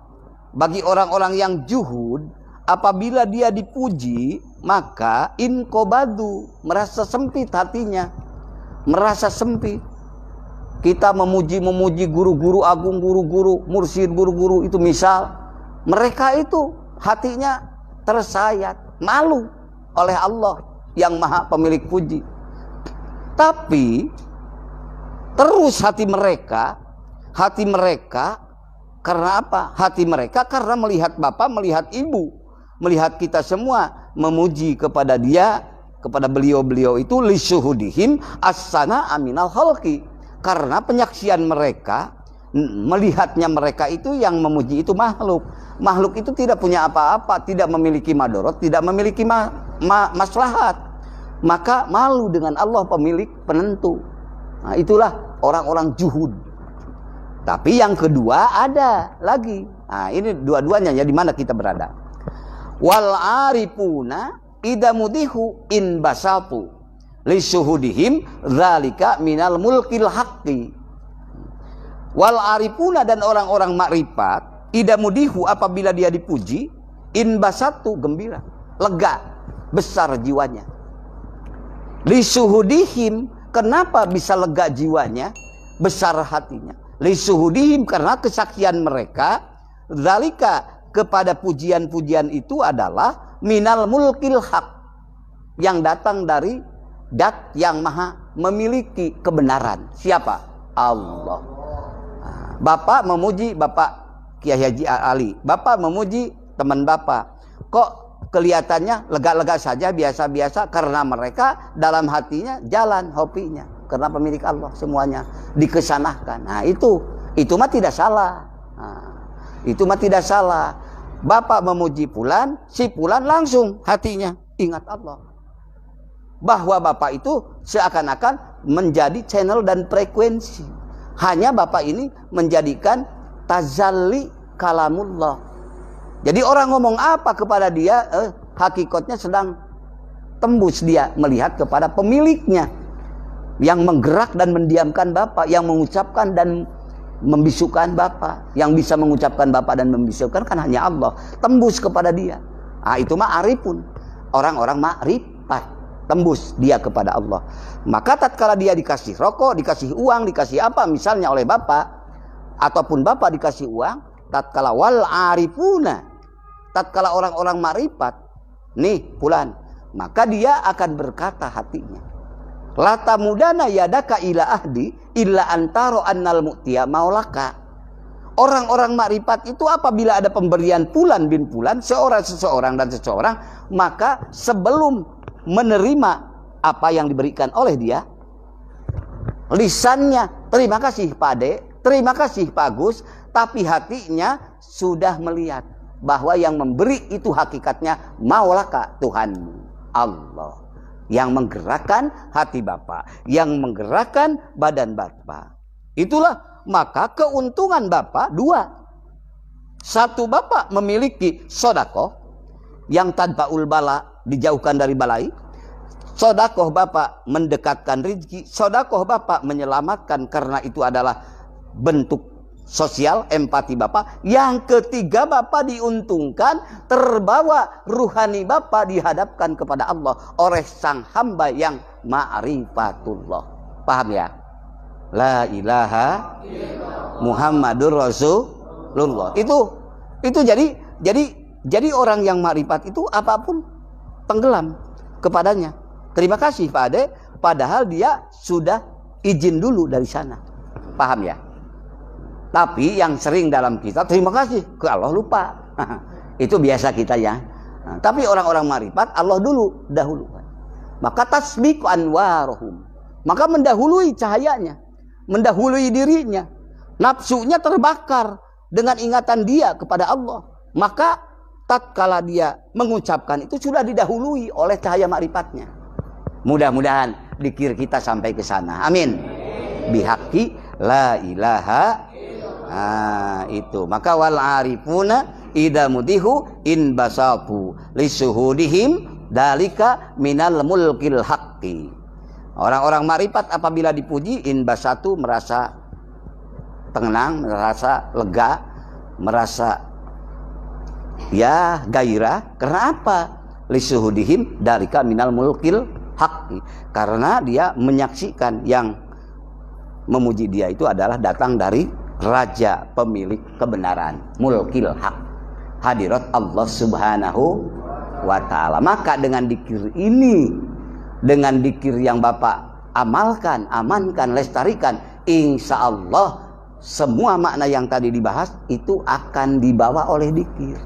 bagi orang-orang yang juhud, apabila dia dipuji, maka inqobadu, merasa sempit hatinya, merasa sempit. Kita memuji guru-guru agung, guru-guru, mursyid, guru-guru itu misal, mereka itu hatinya tersayat, malu oleh Allah yang maha pemilik puji. Tapi terus hati mereka karena apa? Hati mereka karena melihat Bapak, melihat Ibu, melihat kita semua memuji kepada dia, kepada beliau-beliau itu lisuhudihim as-sana aminal khalqi. Karena penyaksian mereka, melihatnya mereka itu yang memuji itu makhluk. Makhluk itu tidak punya apa-apa, tidak memiliki madorot, tidak memiliki maslahat. Maka malu dengan Allah pemilik penentu. Nah, itulah orang-orang juhud. Tapi yang kedua ada lagi. Nah, ini dua-duanya ya, di mana kita berada. Wal arifuna idamudihu in basatu lisuhudihim dzalika minal mulkil haqqi. Wal arifuna, dan orang-orang makrifat, idamudihu, apabila dia dipuji, in basatu, gembira, lega, besar jiwanya. Lisuhudihim, kenapa bisa lega jiwanya, besar hatinya? Lisuhudihim, karena kesaksian mereka, dzalika, kepada pujian-pujian itu adalah minal mulkil haq, yang datang dari Dat yang maha memiliki kebenaran. Siapa? Allah. Bapak memuji Bapak Kiai Haji Ali, Bapak memuji teman Bapak, kok kelihatannya lega-lega saja, biasa-biasa? Karena mereka dalam hatinya jalan hobinya, karena pemilik Allah semuanya dikesanahkan. Nah itu mah tidak salah. Itu mah tidak salah. Bapak memuji Fulan, si Fulan langsung hatinya ingat Allah. Bahwa Bapak itu seakan-akan menjadi channel dan frekuensi. Hanya Bapak ini menjadikan tazalli kalamullah. Jadi orang ngomong apa kepada dia, hakikatnya sedang tembus dia melihat kepada pemiliknya, yang menggerak dan mendiamkan Bapak, yang mengucapkan dan membisukan Bapak. Yang bisa mengucapkan Bapak dan membisukan kan hanya Allah. Tembus kepada dia. Ah, itu mah arifun, orang-orang makrifat. Tembus dia kepada Allah. Maka tatkala dia dikasih rokok, dikasih uang, dikasih apa misalnya oleh Bapak, ataupun Bapak dikasih uang, tatkala wal arifuna, tatkala orang-orang makrifat, nih Fulan, maka dia akan berkata hatinya, lata mudana yadaka ila ahdi illa antaro annal mu'tiya maulaka. Orang-orang makrifat itu apabila ada pemberian Fulan bin Fulan, seseorang dan seseorang, maka sebelum menerima apa yang diberikan oleh dia, lisannya terima kasih Pak Ade, terima kasih Pak Agus, tapi hatinya sudah melihat bahwa yang memberi itu hakikatnya maulaka, Tuhanmu Allah, yang menggerakkan hati Bapak, yang menggerakkan badan Bapak. Itulah maka keuntungan Bapak dua. Satu, Bapak memiliki sodakoh yang tanpaul bala, dijauhkan dari balai. Sodakoh Bapak mendekatkan rezeki. Sodakoh Bapak menyelamatkan, karena itu adalah bentuk sosial empati Bapak. Yang ketiga, Bapak diuntungkan, terbawa ruhani Bapak dihadapkan kepada Allah oleh sang hamba yang ma'rifatullah. Paham ya? la ilaha Muhammadur Rasulullah. Itu jadi orang yang makrifat itu apapun tenggelam kepadanya. Terima kasih Pak Ade, padahal dia sudah izin dulu dari sana. Paham ya? Tapi yang sering dalam kita terima kasih ke Allah lupa. Itu biasa kita ya. Nah, tapi orang-orang makrifat Allah dahulu. Maka tasbiqu anwaruhum. Maka mendahului cahayanya, mendahului dirinya. Nafsunya terbakar dengan ingatan dia kepada Allah. Maka tatkala dia mengucapkan itu sudah didahului oleh cahaya makrifatnya. Mudah-mudahan dikir kita sampai ke sana. Amin. Bihaqi la ilaha. Nah, itu. Maka wal arifuna idza mudihu in basafu lisuhudihim dalika minal mulkil haqqi. Orang-orang makrifat apabila dipuji in basatu merasa tenang, merasa lega, merasa ya gairah. Karena apa? Lisuhudihim dalika minal mulkil haqqi. Karena dia menyaksikan yang memuji dia itu adalah datang dari Raja pemilik kebenaran, mulkil haq, hadirat Allah subhanahu wa ta'ala. Maka dengan dikir ini, dengan dikir yang Bapak amalkan, amankan, lestarikan, insya Allah semua makna yang tadi dibahas itu akan dibawa oleh dikir.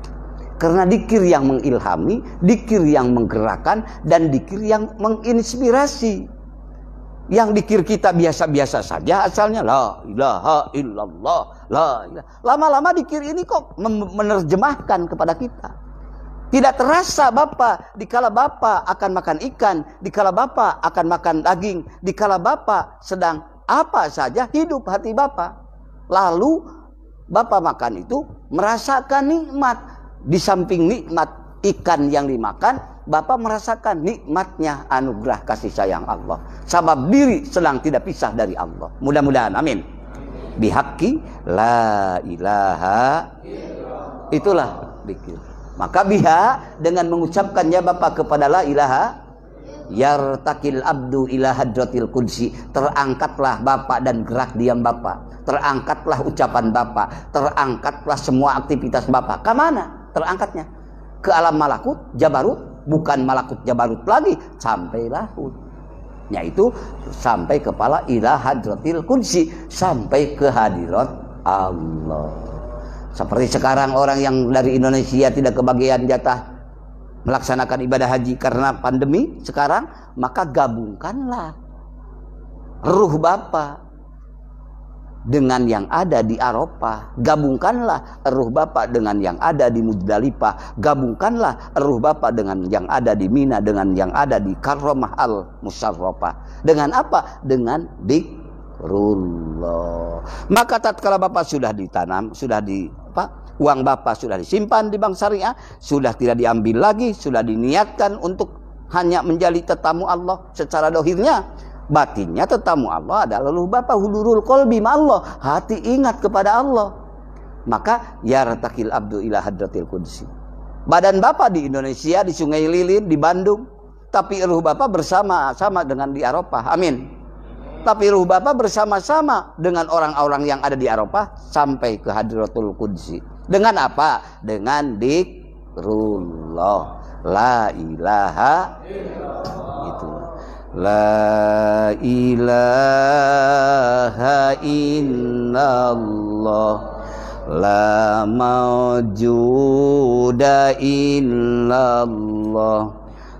Karena dikir yang mengilhami, dikir yang menggerakkan, dan dikir yang menginspirasi. Yang dikir kita biasa-biasa saja asalnya la ilaha illallah, la ilaha. Lama-lama dikir ini kok menerjemahkan kepada kita. Tidak terasa Bapak, dikala Bapak akan makan ikan, dikala Bapak akan makan daging, dikala Bapak sedang apa saja hidup hati Bapak. Lalu Bapak makan itu merasakan nikmat. Di samping nikmat ikan yang dimakan, Bapak merasakan nikmatnya anugerah kasih sayang Allah. Sebab diri sedang tidak pisah dari Allah. Mudah-mudahan, amin. Bihaqi la ilaha. Itulah dikir. Maka biha dengan mengucapkannya Bapak kepada la ilaha, yartakil abdu ila hadratil qudsi. Terangkatlah Bapak dan gerak diam Bapak. Terangkatlah ucapan Bapak. Terangkatlah semua aktivitas Bapak. Kemana terangkatnya? Ke alam malakut, jabarut. Bukan malakut jabarut lagi, sampai lahut. Yaitu sampai kepala ila hadratil qudsi, sampai ke hadirat Allah. Seperti sekarang orang yang dari Indonesia tidak kebagian jatah melaksanakan ibadah haji karena pandemi sekarang, maka gabungkanlah ruh Bapak dengan yang ada di Arafah. Gabungkanlah ruh Bapak dengan yang ada di Muzdalifah. Gabungkanlah ruh Bapak dengan yang ada di Mina, dengan yang ada di Karramah al-Musyarrafah. Dengan apa? Dengan zikrullah. Maka tatkala Bapak sudah ditanam, sudah uang Bapak sudah disimpan di bank syariah, sudah tidak diambil lagi, sudah diniatkan untuk hanya menjadi tetamu Allah secara dohirnya. Batinnya tetamu Allah adalah lalu Bapak hudurul qalbi ma Allah, hati ingat kepada Allah. Maka yartakil abdu ila hadratil qudsi. Badan Bapak di Indonesia, di Sungai Lilin, di Bandung, tapi ruh Bapak bersama-sama dengan di Arafah. Amin. Tapi ruh Bapak bersama-sama dengan orang-orang yang ada di Arafah sampai ke hadratul qudsi. Dengan apa? Dengan zikrullah. La ilaha itu. La ilaha illallah, la mawjuda illallah,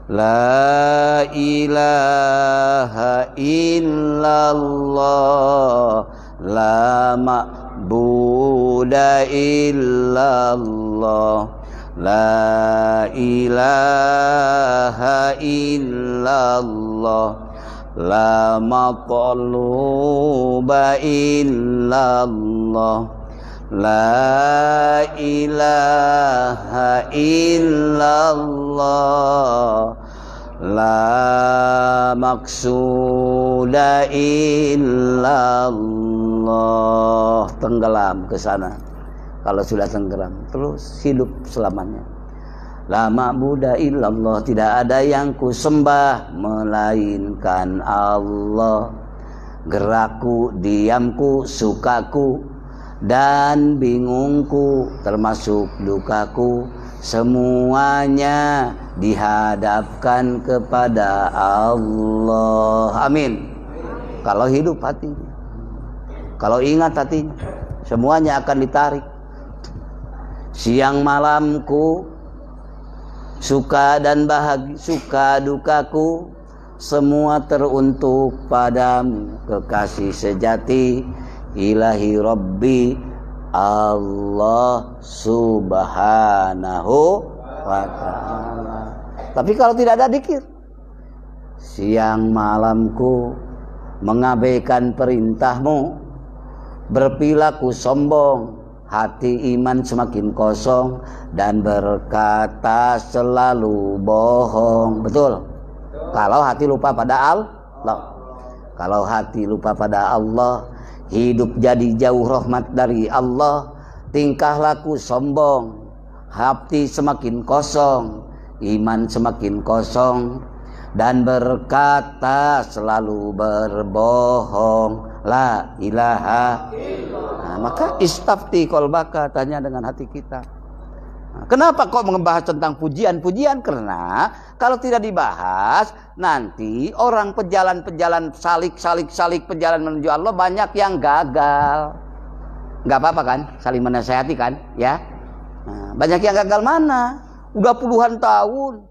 la ilaha illallah, la ma'buda illallah, la ilaha illallah, la maqluba illallah, la ilaha illallah, la maqsuda illallah. Tenggelam ke sana. Kalau sudah tenggelam, terus hidup selamanya. La ma'buda illallah, tidak ada yang kusembah melainkan Allah. gerakku, diamku, sukaku, dan bingungku, termasuk dukaku, semuanya dihadapkan kepada Allah. Amin. Kalau hidup hatinya, kalau ingat hatinya, semuanya akan ditarik. Siang malamku, suka dan bahagia, suka dukaku, semua teruntuk padamu, kekasih sejati, ilahi Rabbi, Allah subhanahu wa ta'ala. Tapi kalau tidak ada dzikir, siang malamku mengabaikan perintahmu, berperilaku sombong, hati iman semakin kosong, dan berkata selalu bohong. Betul? Kalau hati lupa pada Allah. Kalau hati lupa pada Allah, hidup jadi jauh rahmat dari Allah, tingkah laku sombong, hati semakin kosong, iman semakin kosong, dan berkata selalu berbohong. La ilaha illallah. Nah, maka istafti qalbaka, tanya dengan hati kita. Nah, kenapa kok membahas tentang pujian-pujian? Karena kalau tidak dibahas, nanti orang pejalan-pejalan salik pejalan menuju Allah banyak yang gagal. Nggak apa-apa kan? Saling menasehati kan? Ya. Nah, banyak yang gagal mana? Udah puluhan tahun.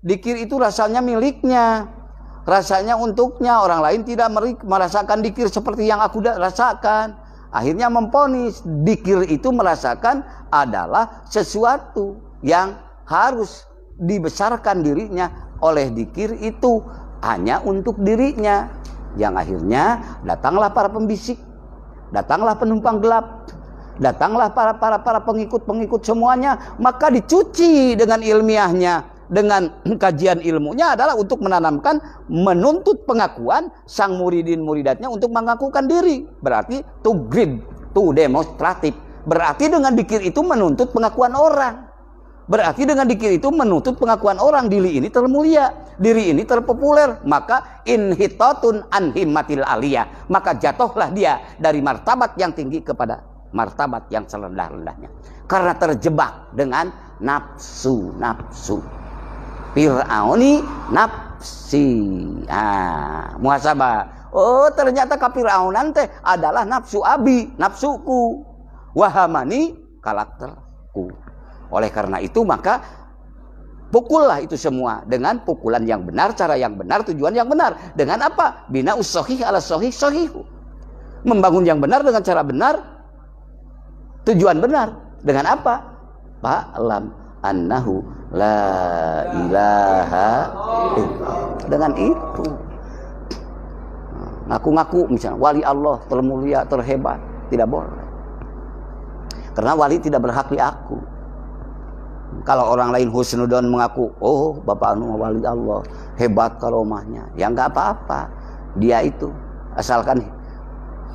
Dzikir itu rasanya miliknya, rasanya untuknya, orang lain tidak merasakan dzikir seperti yang aku rasakan. Akhirnya memponis dzikir itu merasakan adalah sesuatu yang harus dibesarkan dirinya oleh dzikir itu hanya untuk dirinya. Yang akhirnya datanglah para pembisik, datanglah penumpang gelap, datanglah para pengikut semuanya, maka dicuci dengan ilmiahnya. Dengan kajian ilmunya adalah untuk menanamkan, menuntut pengakuan sang muridin muridatnya untuk mengakukan diri. Berarti to grip, to demonstratif. Berarti dengan dzikir itu menuntut pengakuan orang. Berarti dengan dzikir itu menuntut pengakuan orang, diri ini termulia, diri ini terpopuler, maka inhitatun an himmatil aliyah, maka jatuhlah dia dari martabat yang tinggi kepada martabat yang serendah-rendahnya, karena terjebak dengan nafsu. Fir'auni nafsi. Muhasabah. Oh, ternyata kafir'aunan teh adalah nafsu abi, nafsuku. Wahamani, karakterku. Oleh karena itu maka pukullah itu semua dengan pukulan yang benar, cara yang benar, tujuan yang benar. Dengan apa? Bina usohih ala sohih sohihu. Membangun yang benar dengan cara benar, tujuan benar. Dengan apa? Fa'lam annahu la ilaha illallah. Dengan itu ngaku-ngaku misalnya wali Allah termulia, terhebat, tidak boleh, karena wali tidak berhak di aku. Kalau orang lain husnudon mengaku, oh bapak anu wali Allah hebat karomahnya, ya nggak apa-apa, dia itu asalkan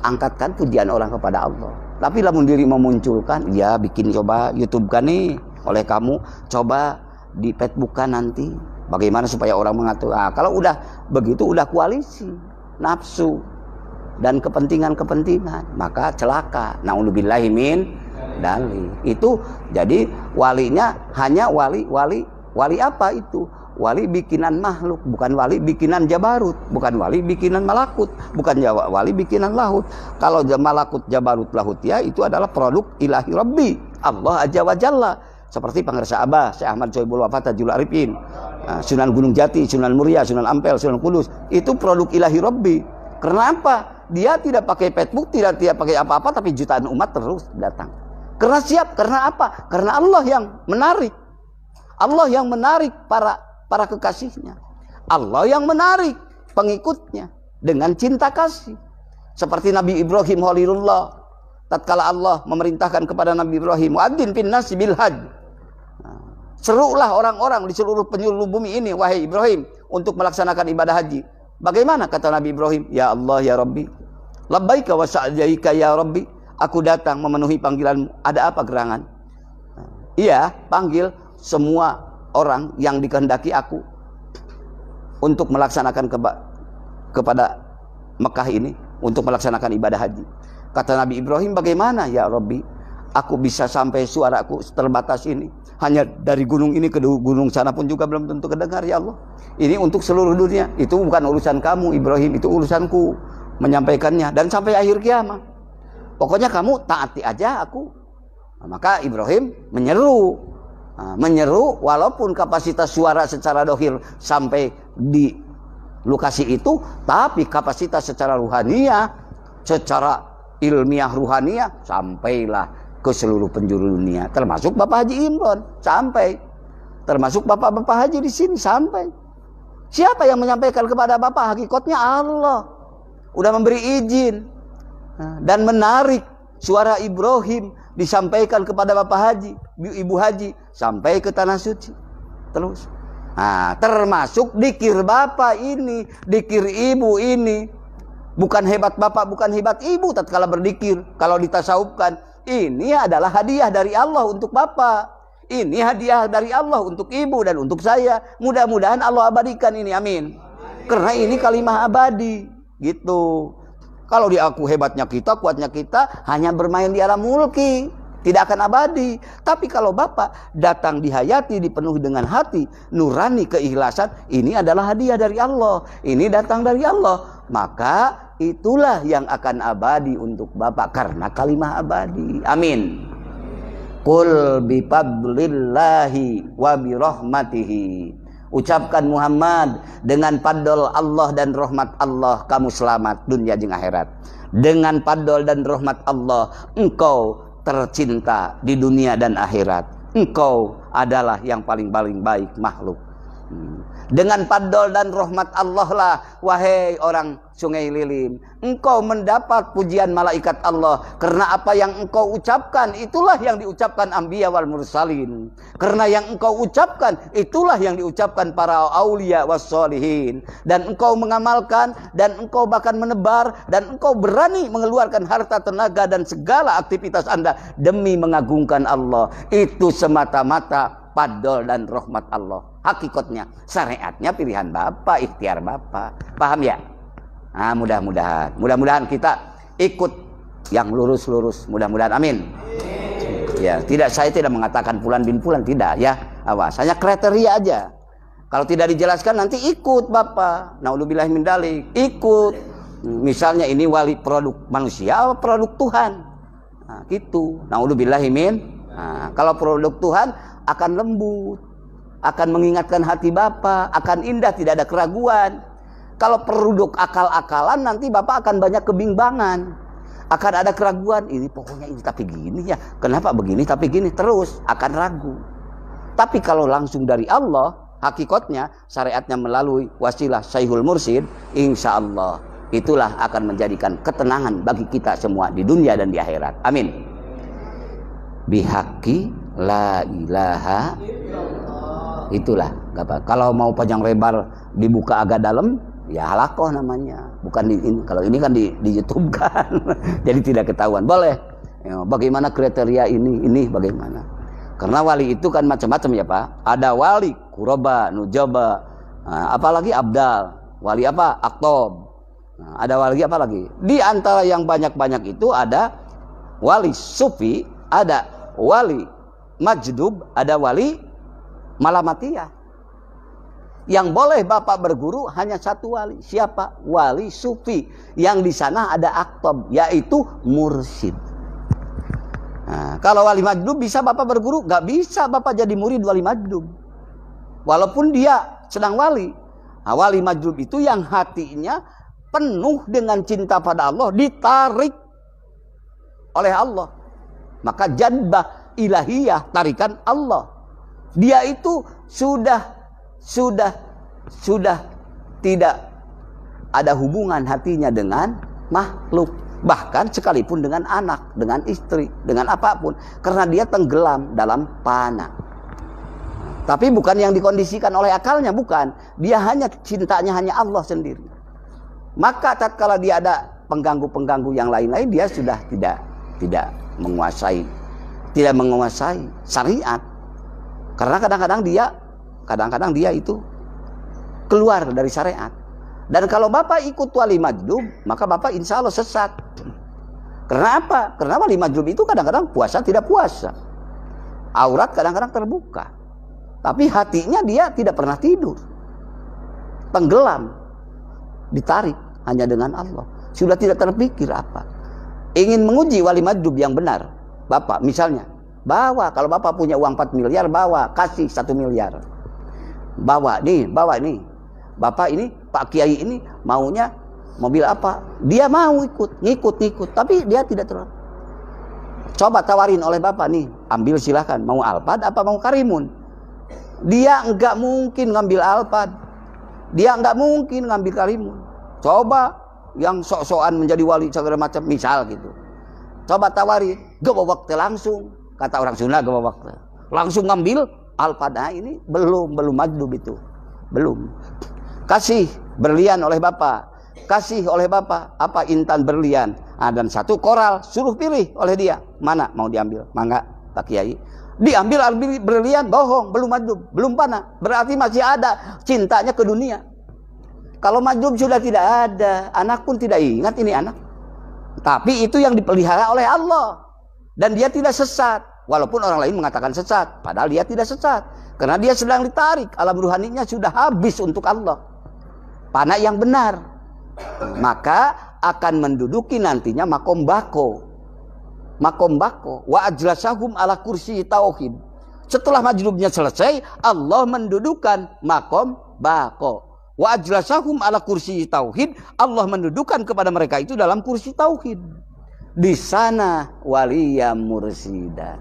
angkatkan pujian orang kepada Allah. Tapi lamun diri memunculkan, ya bikin coba YouTube kan nih oleh kamu, coba di Facebook kan nanti bagaimana supaya orang mengatur. Kalau udah begitu, udah koalisi nafsu dan kepentingan, maka celaka. Naudzubillahi min dalik. Itu jadi walinya hanya wali apa itu? Wali bikinan makhluk, bukan wali bikinan jabarut, bukan wali bikinan malakut, bukan wali bikinan lahut. Kalau malakut, jabarut, lahut ya itu adalah produk ilahi Rabbi, Allah Azza wa Jalla. Seperti Pangersa Abah, Syekh Ahmad Sohibul Wafat, Tajul Arifin, Sunan Gunung Jati, Sunan Muria, Sunan Ampel, Sunan Kudus, itu produk ilahi Rabbi. Karena apa? Dia tidak pakai Facebook, tidak pakai apa-apa, tapi jutaan umat terus datang. Karena siap, karena apa? Karena Allah yang menarik. Allah yang menarik para kekasihnya. Allah yang menarik pengikutnya dengan cinta kasih. Seperti Nabi Ibrahim Khalilullah, tatkala Allah memerintahkan kepada Nabi Ibrahim, "Muadzin fin nasi bil hajj." Serulah orang-orang di seluruh penjuru bumi ini, wahai Ibrahim, untuk melaksanakan ibadah haji. Bagaimana kata Nabi Ibrahim? Ya Allah ya Rabbi, labbaika wa sa'daika ya Rabbi. Aku datang memenuhi panggilanmu. Ada apa gerangan? Iya, panggil semua orang yang dikehendaki aku untuk melaksanakan kepada Mekah ini. untuk melaksanakan ibadah haji. Kata Nabi Ibrahim, bagaimana ya Rabbi, aku bisa sampai suaraku terbatas ini. Hanya dari gunung ini ke gunung sana pun juga belum tentu kedengar ya Allah. Ini untuk seluruh dunia. Itu bukan urusan kamu Ibrahim, itu urusanku menyampaikannya. Dan sampai akhir kiamat. Pokoknya kamu taati aja aku. Nah, maka Ibrahim menyeru. Menyeru walaupun kapasitas suara secara dohir sampai di lokasi itu. Tapi kapasitas secara ruhaniyah, secara ilmiah ruhaniyah, sampailah ke seluruh penjuru dunia, termasuk Bapak Haji Imron, sampai, termasuk bapak-bapak haji di sini, sampai. Siapa yang menyampaikan kepada Bapak? Hakikatnya Allah, udah memberi izin dan menarik suara Ibrahim disampaikan kepada Bapak Haji, Ibu Haji, sampai ke tanah suci, terus. Nah, termasuk dikir Bapak ini, dikir Ibu ini, bukan hebat Bapak, bukan hebat Ibu tatkala berdikir. Kalau ditasawufkan, ini adalah hadiah dari Allah untuk Bapak. Ini hadiah dari Allah untuk Ibu dan untuk saya. Mudah-mudahan Allah abadikan ini, amin. Karena ini kalimah abadi, gitu. Kalau diaku hebatnya kita, kuatnya kita, hanya bermain di alam mulki, tidak akan abadi. Tapi kalau Bapak datang dihayati, dipenuhi dengan hati nurani keikhlasan, ini adalah hadiah dari Allah. Ini datang dari Allah. Maka itulah yang akan abadi untuk Bapak karena kalimah abadi. Amin. Qul bifadlillahi wa birahmatihi. Ucapkan Muhammad, dengan fadl Allah dan rahmat Allah kamu selamat dunia jeung akhirat. Dengan fadl dan rahmat Allah engkau tercinta di dunia dan akhirat. Engkau adalah yang paling baik makhluk. Dengan fadl dan rahmat Allah lah, wahai orang Sungai Lilin, engkau mendapat pujian malaikat Allah. Karena apa yang engkau ucapkan, itulah yang diucapkan anbiya wal mursalin. Karena yang engkau ucapkan, itulah yang diucapkan para aulia was solihin. Dan engkau mengamalkan, dan engkau bahkan menebar, dan engkau berani mengeluarkan harta, tenaga, dan segala aktivitas Anda demi mengagungkan Allah. Itu semata-mata fadl dan rahmat Allah. Hakikatnya, syariatnya pilihan Bapak, ikhtiar Bapak. Paham ya? Nah, mudah-mudahan kita ikut yang lurus-lurus. Mudah-mudahan, amin. Ya, saya tidak mengatakan fulan bin fulan, tidak ya. Awas, hanya kriteria aja. Kalau tidak dijelaskan nanti ikut Bapak. Naudzubillah min dzalik, ikut. Misalnya ini wali produk manusia, produk Tuhan. Nah, gitu. Naudzubillah min. Nah, kalau produk Tuhan akan lembut, akan mengingatkan hati Bapak, akan indah, tidak ada keraguan. Kalau produk akal-akalan nanti Bapak akan banyak kebimbangan, akan ada keraguan. Ini pokoknya ini tapi gini ya, kenapa begini tapi gini, terus akan ragu. Tapi kalau langsung dari Allah, hakikatnya syariatnya melalui wasilah Syaihul Mursyid, insya Allah itulah akan menjadikan ketenangan bagi kita semua di dunia dan di akhirat. Amin. Bihaqi la ilaha. Itulah. Kalau mau panjang lebar dibuka agak dalam, ya halakoh namanya. Bukan kalau ini kan di YouTube kan. Jadi tidak ketahuan. Boleh. Ya, bagaimana kriteria ini bagaimana? Karena wali itu kan macam-macam ya Pak. Ada wali kuroba, nujaba, apalagi abdal. Wali apa? Aktob. Ada wali apa lagi? Di antara yang banyak-banyak itu ada wali sufi, ada wali majdub, ada wali malamatiyah. Yang boleh Bapak berguru hanya satu wali. Siapa? Wali sufi. Yang di sana ada aktob, yaitu mursyid. Nah, kalau wali majdub bisa Bapak berguru? Gak bisa Bapak jadi murid wali majdub, walaupun dia sedang wali. Nah, wali majdub itu yang hatinya penuh dengan cinta pada Allah, ditarik oleh Allah. Maka jadbah ilahiyah, tarikan Allah. Dia itu sudah tidak ada hubungan hatinya dengan makhluk, bahkan sekalipun dengan anak, dengan istri, dengan apapun, karena dia tenggelam dalam fana. Tapi bukan yang dikondisikan oleh akalnya, bukan. Dia hanya cintanya hanya Allah sendiri. Maka tatkala dia ada pengganggu-pengganggu yang lain-lain, dia sudah tidak menguasai syariat. Karena kadang-kadang dia itu keluar dari syariat. Dan kalau bapak ikut wali majlub, maka bapak insya Allah sesat. Karena apa? Karena wali majlub itu kadang-kadang puasa tidak puasa, aurat kadang-kadang terbuka, tapi hatinya dia tidak pernah tidur, tenggelam, ditarik hanya dengan Allah. Sudah tidak terpikir apa. Ingin menguji wali majlub yang benar, bapak misalnya bawa, kalau bapak punya uang 4 miliar, bawa, kasih 1 miliar, bawa nih, bapak ini, Pak Kiai ini maunya mobil apa, dia mau ngikut, tapi dia tidak terlalu. Coba tawarin oleh bapak nih, ambil silahkan, mau Alphard apa mau Karimun. Dia enggak mungkin ngambil Alphard, dia enggak mungkin ngambil Karimun. Coba yang sok-sokan menjadi wali segala macam misal gitu, coba tawari, gak bawa waktu langsung, kata orang Sunda gak bawa waktu, langsung ngambil Alphard. Nah, ini belum majlub itu, belum. Kasih berlian oleh bapak, kasih oleh bapak apa, intan berlian, dan 1 koral, suruh pilih oleh dia, mana mau diambil, mangga Pak Kiai. Diambil berlian, bohong, belum majlub, belum panah, berarti masih ada cintanya ke dunia. Kalau majlub sudah tidak ada, anak pun tidak ingat ini anak. Tapi itu yang dipelihara oleh Allah. Dan dia tidak sesat. Walaupun orang lain mengatakan sesat. Padahal dia tidak sesat. Karena dia sedang ditarik. Alam ruhaninya sudah habis untuk Allah. Panah yang benar. Maka akan menduduki nantinya makom bako. Makom bako. Wa ajlasahum ala kursi tauhid. Setelah majlubnya selesai, Allah mendudukan makom bako. Wa ajlasahum ala kursi tauhid, Allah mendudukan kepada mereka itu dalam kursi tauhid. Di sana waliya mursida.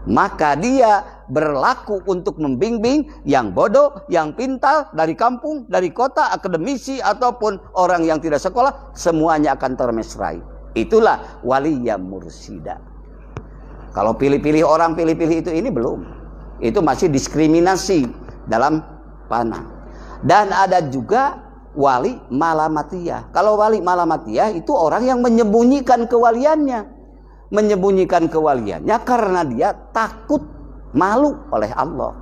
Maka dia berlaku untuk membimbing yang bodoh, yang pintar, dari kampung, dari kota, akademisi ataupun orang yang tidak sekolah, semuanya akan termesrai. Itulah waliya mursida. Kalau pilih-pilih orang, pilih-pilih itu, ini belum. Itu masih diskriminasi dalam panah. Dan ada juga wali malamatiyah. Kalau wali malamatiyah itu orang yang menyembunyikan kewaliannya. Menyembunyikan kewaliannya karena dia takut malu oleh Allah.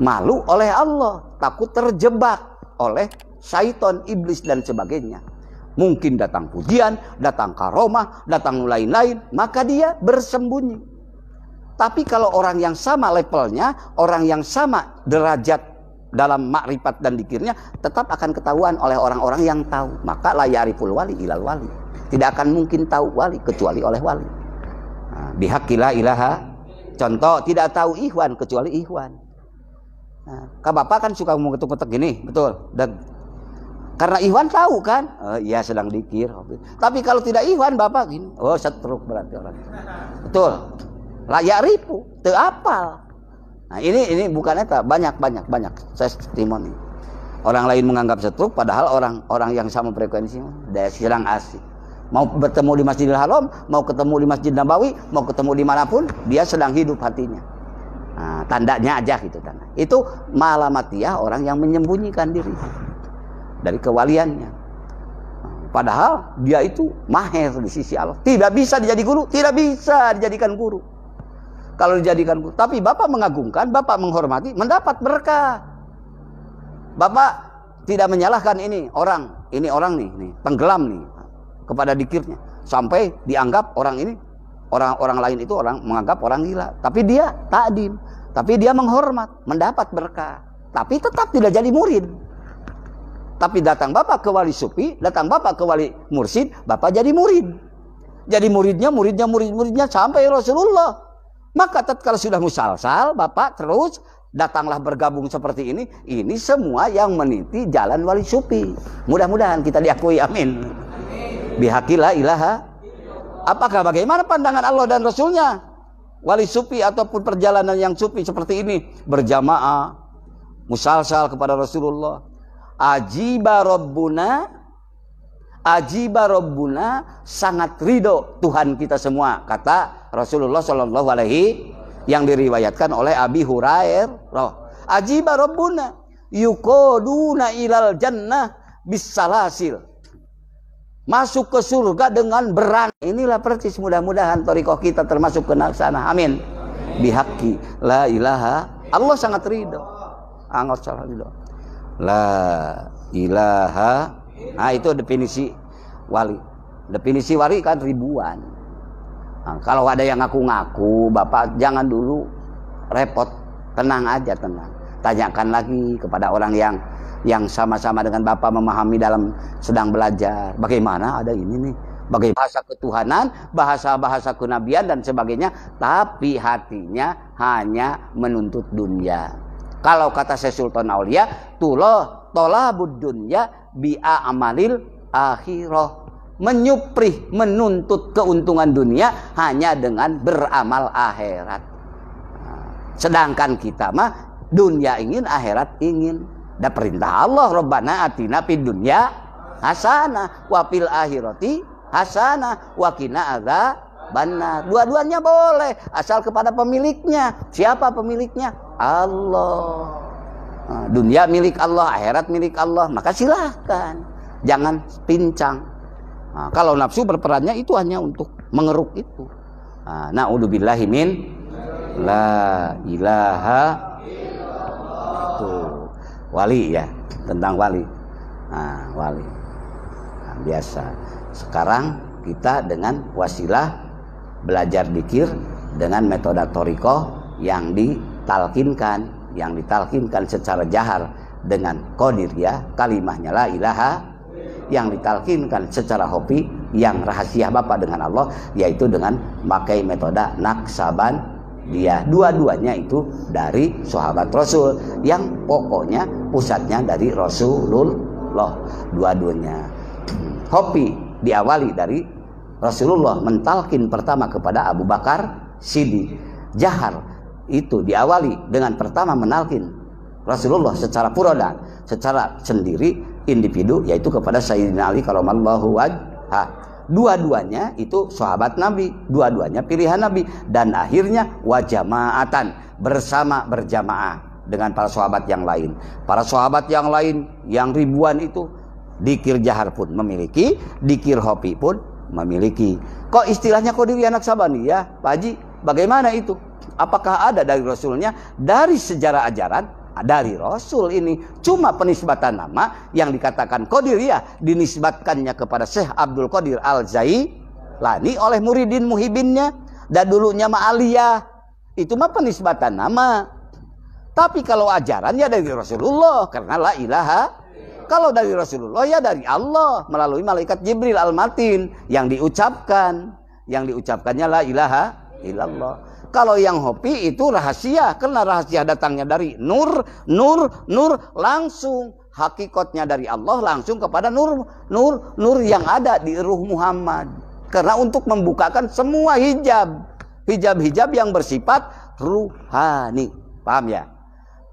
Malu oleh Allah. Takut terjebak oleh syaitan, iblis dan sebagainya. Mungkin datang pujian, datang karomah, datang lain-lain. Maka dia bersembunyi. Tapi kalau orang yang sama levelnya, orang yang sama derajat dalam makrifat dan dikirnya, tetap akan ketahuan oleh orang-orang yang tahu. Maka la yariful wali ilal wali. Tidak akan mungkin tahu wali kecuali oleh wali. Bihaqqi la ilaha. Contoh, tidak tahu ikhwan kecuali ikhwan. Kak bapak kan suka ngomong ketuk-ketuk gini, betul. Dan karena ikhwan tahu kan, iya sedang dikir. Tapi kalau tidak ikhwan bapak gini, oh setruk berarti orang. Betul. La yarifu, teu apal. Nah ini bukan eta, banyak saya testimoni. Orang lain menganggap setruk, padahal orang yang sama frekuensi dia sedang asik. Mau bertemu di Masjidil Haram, mau ketemu di Masjid Nabawi, mau ketemu dimanapun, dia sedang hidup hatinya. Nah, tandanya aja gitu tanda. Itu malamatiyah, orang yang menyembunyikan diri dari kewaliannya. Padahal dia itu maher di sisi Allah. Tidak bisa dijadi guru, tidak bisa dijadikan guru. Kalau dijadikan guru, tapi bapak mengagungkan, bapak menghormati, mendapat berkah. Bapak tidak menyalahkan ini orang nih, tenggelam nih kepada dikirnya, sampai dianggap orang ini, orang lain itu orang menganggap orang gila. Tapi dia takdim, tapi dia menghormat, mendapat berkah. Tapi tetap tidak jadi murid. Tapi datang bapak ke wali sufi, datang bapak ke wali mursid, bapak jadi murid. Jadi muridnya sampai Rasulullah. Maka tatkala sudah musalsal, bapak terus datanglah bergabung seperti ini. Ini semua yang meniti jalan wali sufi. Mudah-mudahan kita diakui, amin. Bihaqqi la ilaha. Apakah bagaimana pandangan Allah dan Rasulnya? Wali sufi ataupun perjalanan yang sufi seperti ini, berjamaah, musalsal kepada Rasulullah. Ajiba Rabbuna, sangat ridho Tuhan kita semua, kata Rasulullah Shallallahu Alaihi, yang diriwayatkan oleh Abi Hurairah. Ajiba Rabbuna yukoduna ilal jannah bisalasil, masuk ke surga dengan berang. Inilah persis, mudah-mudahan thariqah kita termasuk ke sana, amin. Bihaqqi la ilaha. Allah sangat ridho, sangat ridho. La ilaha. Nah, itu definisi wali. Definisi wali kan ribuan. Nah, kalau ada yang ngaku-ngaku, Bapak jangan dulu repot, tenang aja, tenang. Tanyakan lagi kepada orang yang sama-sama dengan Bapak memahami dalam sedang belajar. Bagaimana ada ini nih? Bagaimana bahasa ketuhanan, bahasa-bahasa kenabian dan sebagainya, tapi hatinya hanya menuntut dunia. Kalau kata Syekh Sultan Aulia, tolabud dunya bi'a amalil akhirah. Menyuprih, menuntut keuntungan dunia hanya dengan beramal akhirat. Sedangkan kita mah dunia ingin, akhirat ingin. Dan perintah Allah, Rabbana atina fid dunya hasanah wa fil akhirati hasanah wa qina adzabannar. Dua-duanya boleh asal kepada pemiliknya. Siapa pemiliknya? Allah. Nah, dunia milik Allah, akhirat milik Allah, maka silahkan, jangan pincang. Nah, kalau nafsu berperannya itu hanya untuk mengeruk itu. Nah, na'udzubillahi min la ilaha itu wali ya, tentang wali. Nah, wali. Nah, biasa. Sekarang kita dengan wasilah belajar dzikir dengan metode thariqah yang ditalkinkan secara jahar dengan qadir ya, kalimahnya la ilaha, yang ditalkinkan secara hobi yang rahasia Bapak dengan Allah, yaitu dengan memakai metode Naqsabandiyah. Dua-duanya itu dari sahabat Rasul yang pokoknya pusatnya dari Rasulullah. Dua-duanya hobi diawali dari Rasulullah, mentalkin pertama kepada Abu Bakar Siddiq. Jahar itu diawali dengan pertama menalkin Rasulullah secara furodan, secara sendiri individu, yaitu kepada Sayyidina Ali karamallahu wajhah. Dua-duanya itu sahabat Nabi, dua-duanya pilihan Nabi, dan akhirnya wajamaatan, bersama berjamaah dengan para sahabat yang lain. Para sahabat yang lain yang ribuan itu dzikir jahar pun memiliki, dzikir hobi pun memiliki. Kok istilahnya Qadiriyah Naqsabandiyah, Pak Haji? Bagaimana itu? Apakah ada dari Rasulnya? Dari sejarah ajaran dari Rasul ini. Cuma penisbatan nama yang dikatakan Qadiriyah dinisbatkannya kepada Syekh Abdul Qadir Al-Jailani oleh muridin muhibinnya. Dan dulunya Ma'aliyah. Itu mah penisbatan nama. Tapi kalau ajarannya dari Rasulullah, karena la ilaha. Kalau dari Rasulullah ya dari Allah melalui malaikat Jibril Al-Matin yang diucapkannya la ilaha illallah. Kalau yang hobi itu rahasia, karena rahasia datangnya dari nur langsung, hakikatnya dari Allah langsung kepada nur yang ada di ruh Muhammad. Karena untuk membukakan semua hijab yang bersifat ruhani. Paham ya?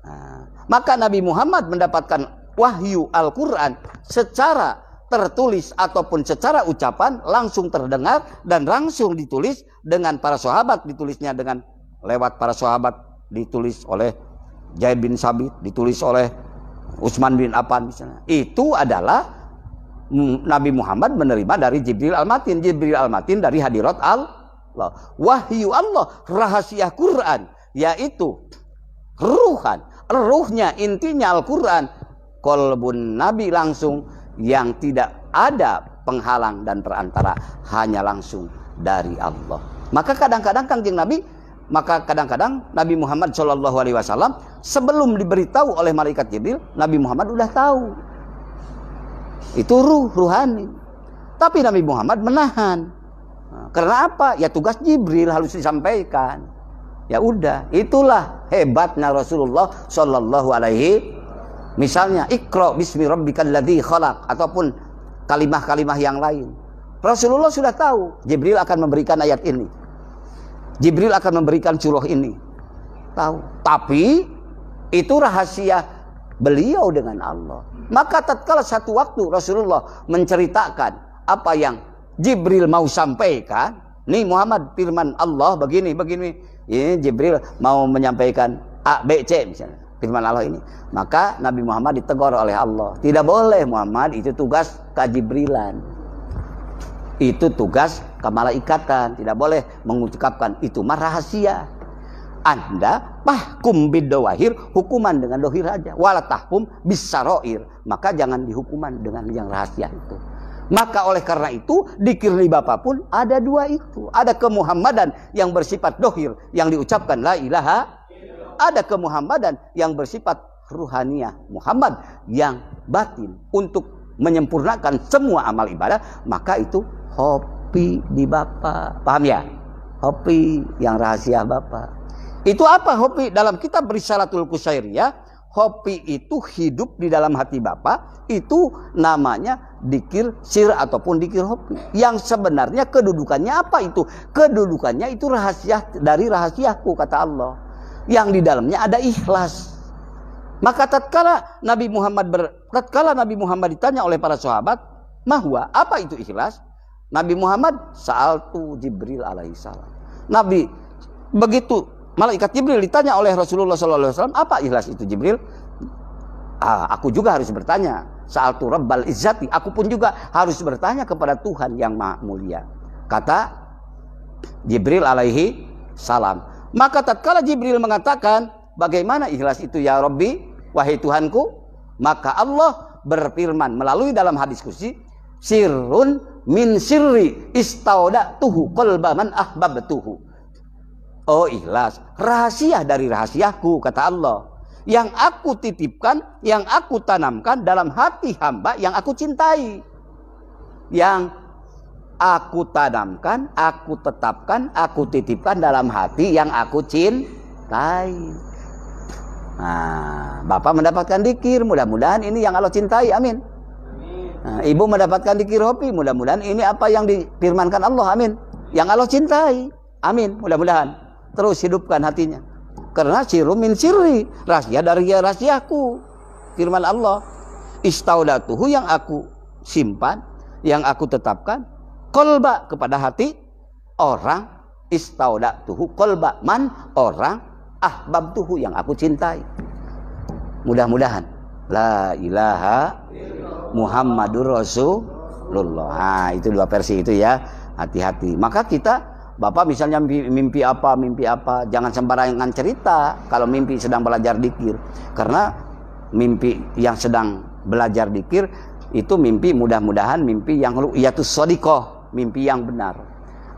Nah, maka Nabi Muhammad mendapatkan wahyu Al-Quran secara tertulis ataupun secara ucapan, langsung terdengar dan langsung ditulis dengan para sahabat, ditulisnya dengan lewat para sahabat, ditulis oleh Zaid bin Sabit, ditulis oleh Utsman bin Affan misalnya. Itu adalah Nabi Muhammad menerima dari Jibril Al-Matin, dari hadirat Allah, wahyu Allah, rahasia Quran, yaitu ruhnya, intinya Al-Quran, kolbun Nabi langsung, yang tidak ada penghalang dan perantara, hanya langsung dari Allah. Maka kadang-kadang Nabi Muhammad SAW sebelum diberitahu oleh malaikat Jibril, Nabi Muhammad udah tahu itu ruhani. Tapi Nabi Muhammad menahan. Karena apa? Ya tugas Jibril harus disampaikan. Ya udah, itulah hebatnya Rasulullah Sallallahu Alaihi. Misalnya Iqra bismi rabbikal ladzi khalaq, ataupun kalimah-kalimah yang lain. Rasulullah sudah tahu Jibril akan memberikan ayat ini, Jibril akan memberikan surah ini, tahu. Tapi itu rahasia beliau dengan Allah. Maka tatkala satu waktu Rasulullah menceritakan apa yang Jibril mau sampaikan, nih Muhammad, firman Allah begini. Ini Jibril mau menyampaikan A, B, C misalnya, firman Allah ini. Maka Nabi Muhammad ditegur oleh Allah. Tidak boleh Muhammad, itu tugas kejibrilan. Itu tugas kemalaikatan. Tidak boleh mengucapkan itu mah rahasia. Anda pahkum bidawahir, hukuman dengan dohir aja. Wala tahkum bisaroir, maka jangan dihukuman dengan yang rahasia itu. Maka oleh karena itu dikir di Bapak pun ada dua itu. Ada kemuhammadan yang bersifat dohir yang diucapkan la ilaha. Ada kemuhammadan yang bersifat ruhaniyah Muhammad yang batin untuk menyempurnakan semua amal ibadah. Maka itu hopi di Bapak. Paham ya? Hopi yang rahasia Bapak. Itu apa hopi? Dalam kitab Risalatul Qusairiyah, hopi itu hidup di dalam hati Bapak. Itu namanya dikir sir ataupun dikir hopi. Yang sebenarnya kedudukannya apa itu? Kedudukannya itu rahasia dari rahasiaku, kata Allah. Yang di dalamnya ada ikhlas. Maka tatkala Nabi Muhammad ditanya oleh para sahabat, mahwa, apa itu ikhlas? Nabi Muhammad sa'altu Jibril alaihissalam. Nabi begitu malaikat Jibril ditanya oleh Rasulullah SAW, apa ikhlas itu Jibril? Aku juga harus bertanya. Sa'altu Rabbal Izzati, aku pun juga harus bertanya kepada Tuhan yang Maha Mulia. Kata Jibril alaihi salam. Maka tatkala Jibril mengatakan, bagaimana ikhlas itu ya Rabbi, wahai Tuhanku? Maka Allah berfirman melalui dalam hadis qudsi, sirrun min sirri istaudatuhu qalba man ahbabtuhu. Oh ikhlas, rahasia dari rahasiaku, kata Allah. Yang aku titipkan, yang aku tanamkan dalam hati hamba yang aku cintai. Yang aku tanamkan, aku tetapkan, aku titipkan dalam hati yang aku cintai. Nah, Bapak mendapatkan dikir, mudah-mudahan ini yang Allah cintai, amin. Nah, Ibu mendapatkan dikir hopi, mudah-mudahan ini apa yang difirmankan Allah, amin. Yang Allah cintai, amin, mudah-mudahan. Terus hidupkan hatinya. Karena sirru min sirri, rahasia dari rahasiaku. Firman Allah, istaudatuhu, yang aku simpan, yang aku tetapkan, kolba, kepada hati orang, istaudatuhu kolba man, orang, ahbabtuhu, yang aku cintai. Mudah-mudahan la ilaha Muhammadur Rasulullah. Nah, itu dua versi itu ya. Hati-hati. Maka kita, Bapak misalnya mimpi apa, jangan sembarangan cerita kalau mimpi sedang belajar dikir. Karena mimpi yang sedang belajar dikir itu mimpi, mudah-mudahan mimpi yang ru'yatus shadiqah, mimpi yang benar.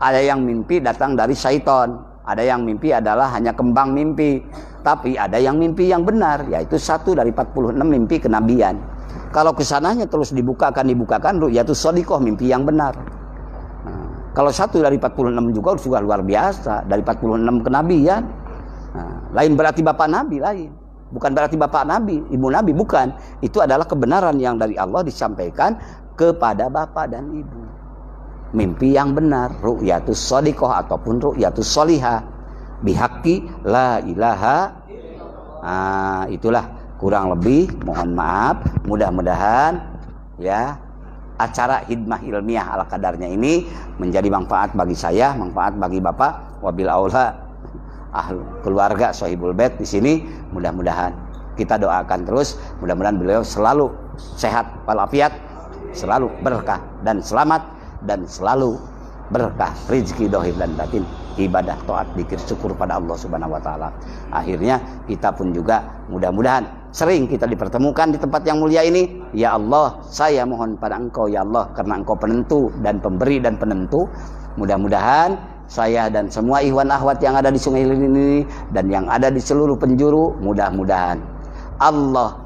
Ada yang mimpi datang dari syaitan, ada yang mimpi adalah hanya kembang mimpi. Tapi ada yang mimpi yang benar, yaitu 1 dari 46 mimpi kenabian. Kalau kesananya terus dibukakan ru'yatus shadiqah, mimpi yang benar. Kalau 1 dari 46 juga sudah luar biasa. Dari 46 kenabian. Nah, lain berarti Bapak Nabi, lain. Bukan berarti Bapak Nabi, Ibu Nabi, bukan. Itu adalah kebenaran yang dari Allah disampaikan kepada Bapak dan Ibu. Mimpi yang benar, ru'yatus shadiqah ataupun ru'yatus sholihah. Bihaqi la ilaha. Nah, itulah kurang lebih, mohon maaf. Mudah-mudahan ya acara hidmah ilmiah ala kadarnya ini menjadi manfaat bagi saya, manfaat bagi Bapak, wabil aula ahlu keluarga Sohibul Bait di sini. Mudah-mudahan kita doakan terus, mudah-mudahan beliau selalu sehat walafiat, selalu berkah dan selamat, dan selalu berkah rezeki dohir dan batin, ibadah, taat, dzikir, syukur pada Allah Subhanahu wa taala. Akhirnya kita pun juga mudah-mudahan sering kita dipertemukan di tempat yang mulia ini. Ya Allah, saya mohon pada Engkau ya Allah, karena Engkau penentu dan pemberi dan penentu. Mudah-mudahan saya dan semua ikhwan akhwat yang ada di Sungai Lilin ini dan yang ada di seluruh penjuru, mudah-mudahan Allah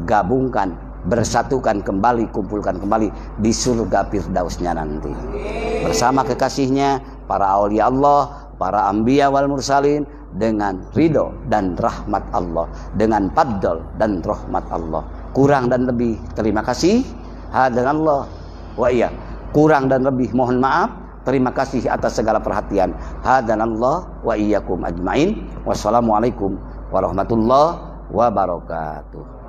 gabungkan, bersatukan kembali, kumpulkan kembali di surga Firdausnya nanti. Bersama kekasihnya, para aulia Allah, para anbiya wal mursalin, dengan ridho dan rahmat Allah, dengan fadl dan rahmat Allah. Kurang dan lebih terima kasih. Hadanallah wa iya. Kurang dan lebih mohon maaf. Terima kasih atas segala perhatian. Hadanallah wa iyyakum ajmain. Wassalamualaikum warahmatullahi wabarakatuh.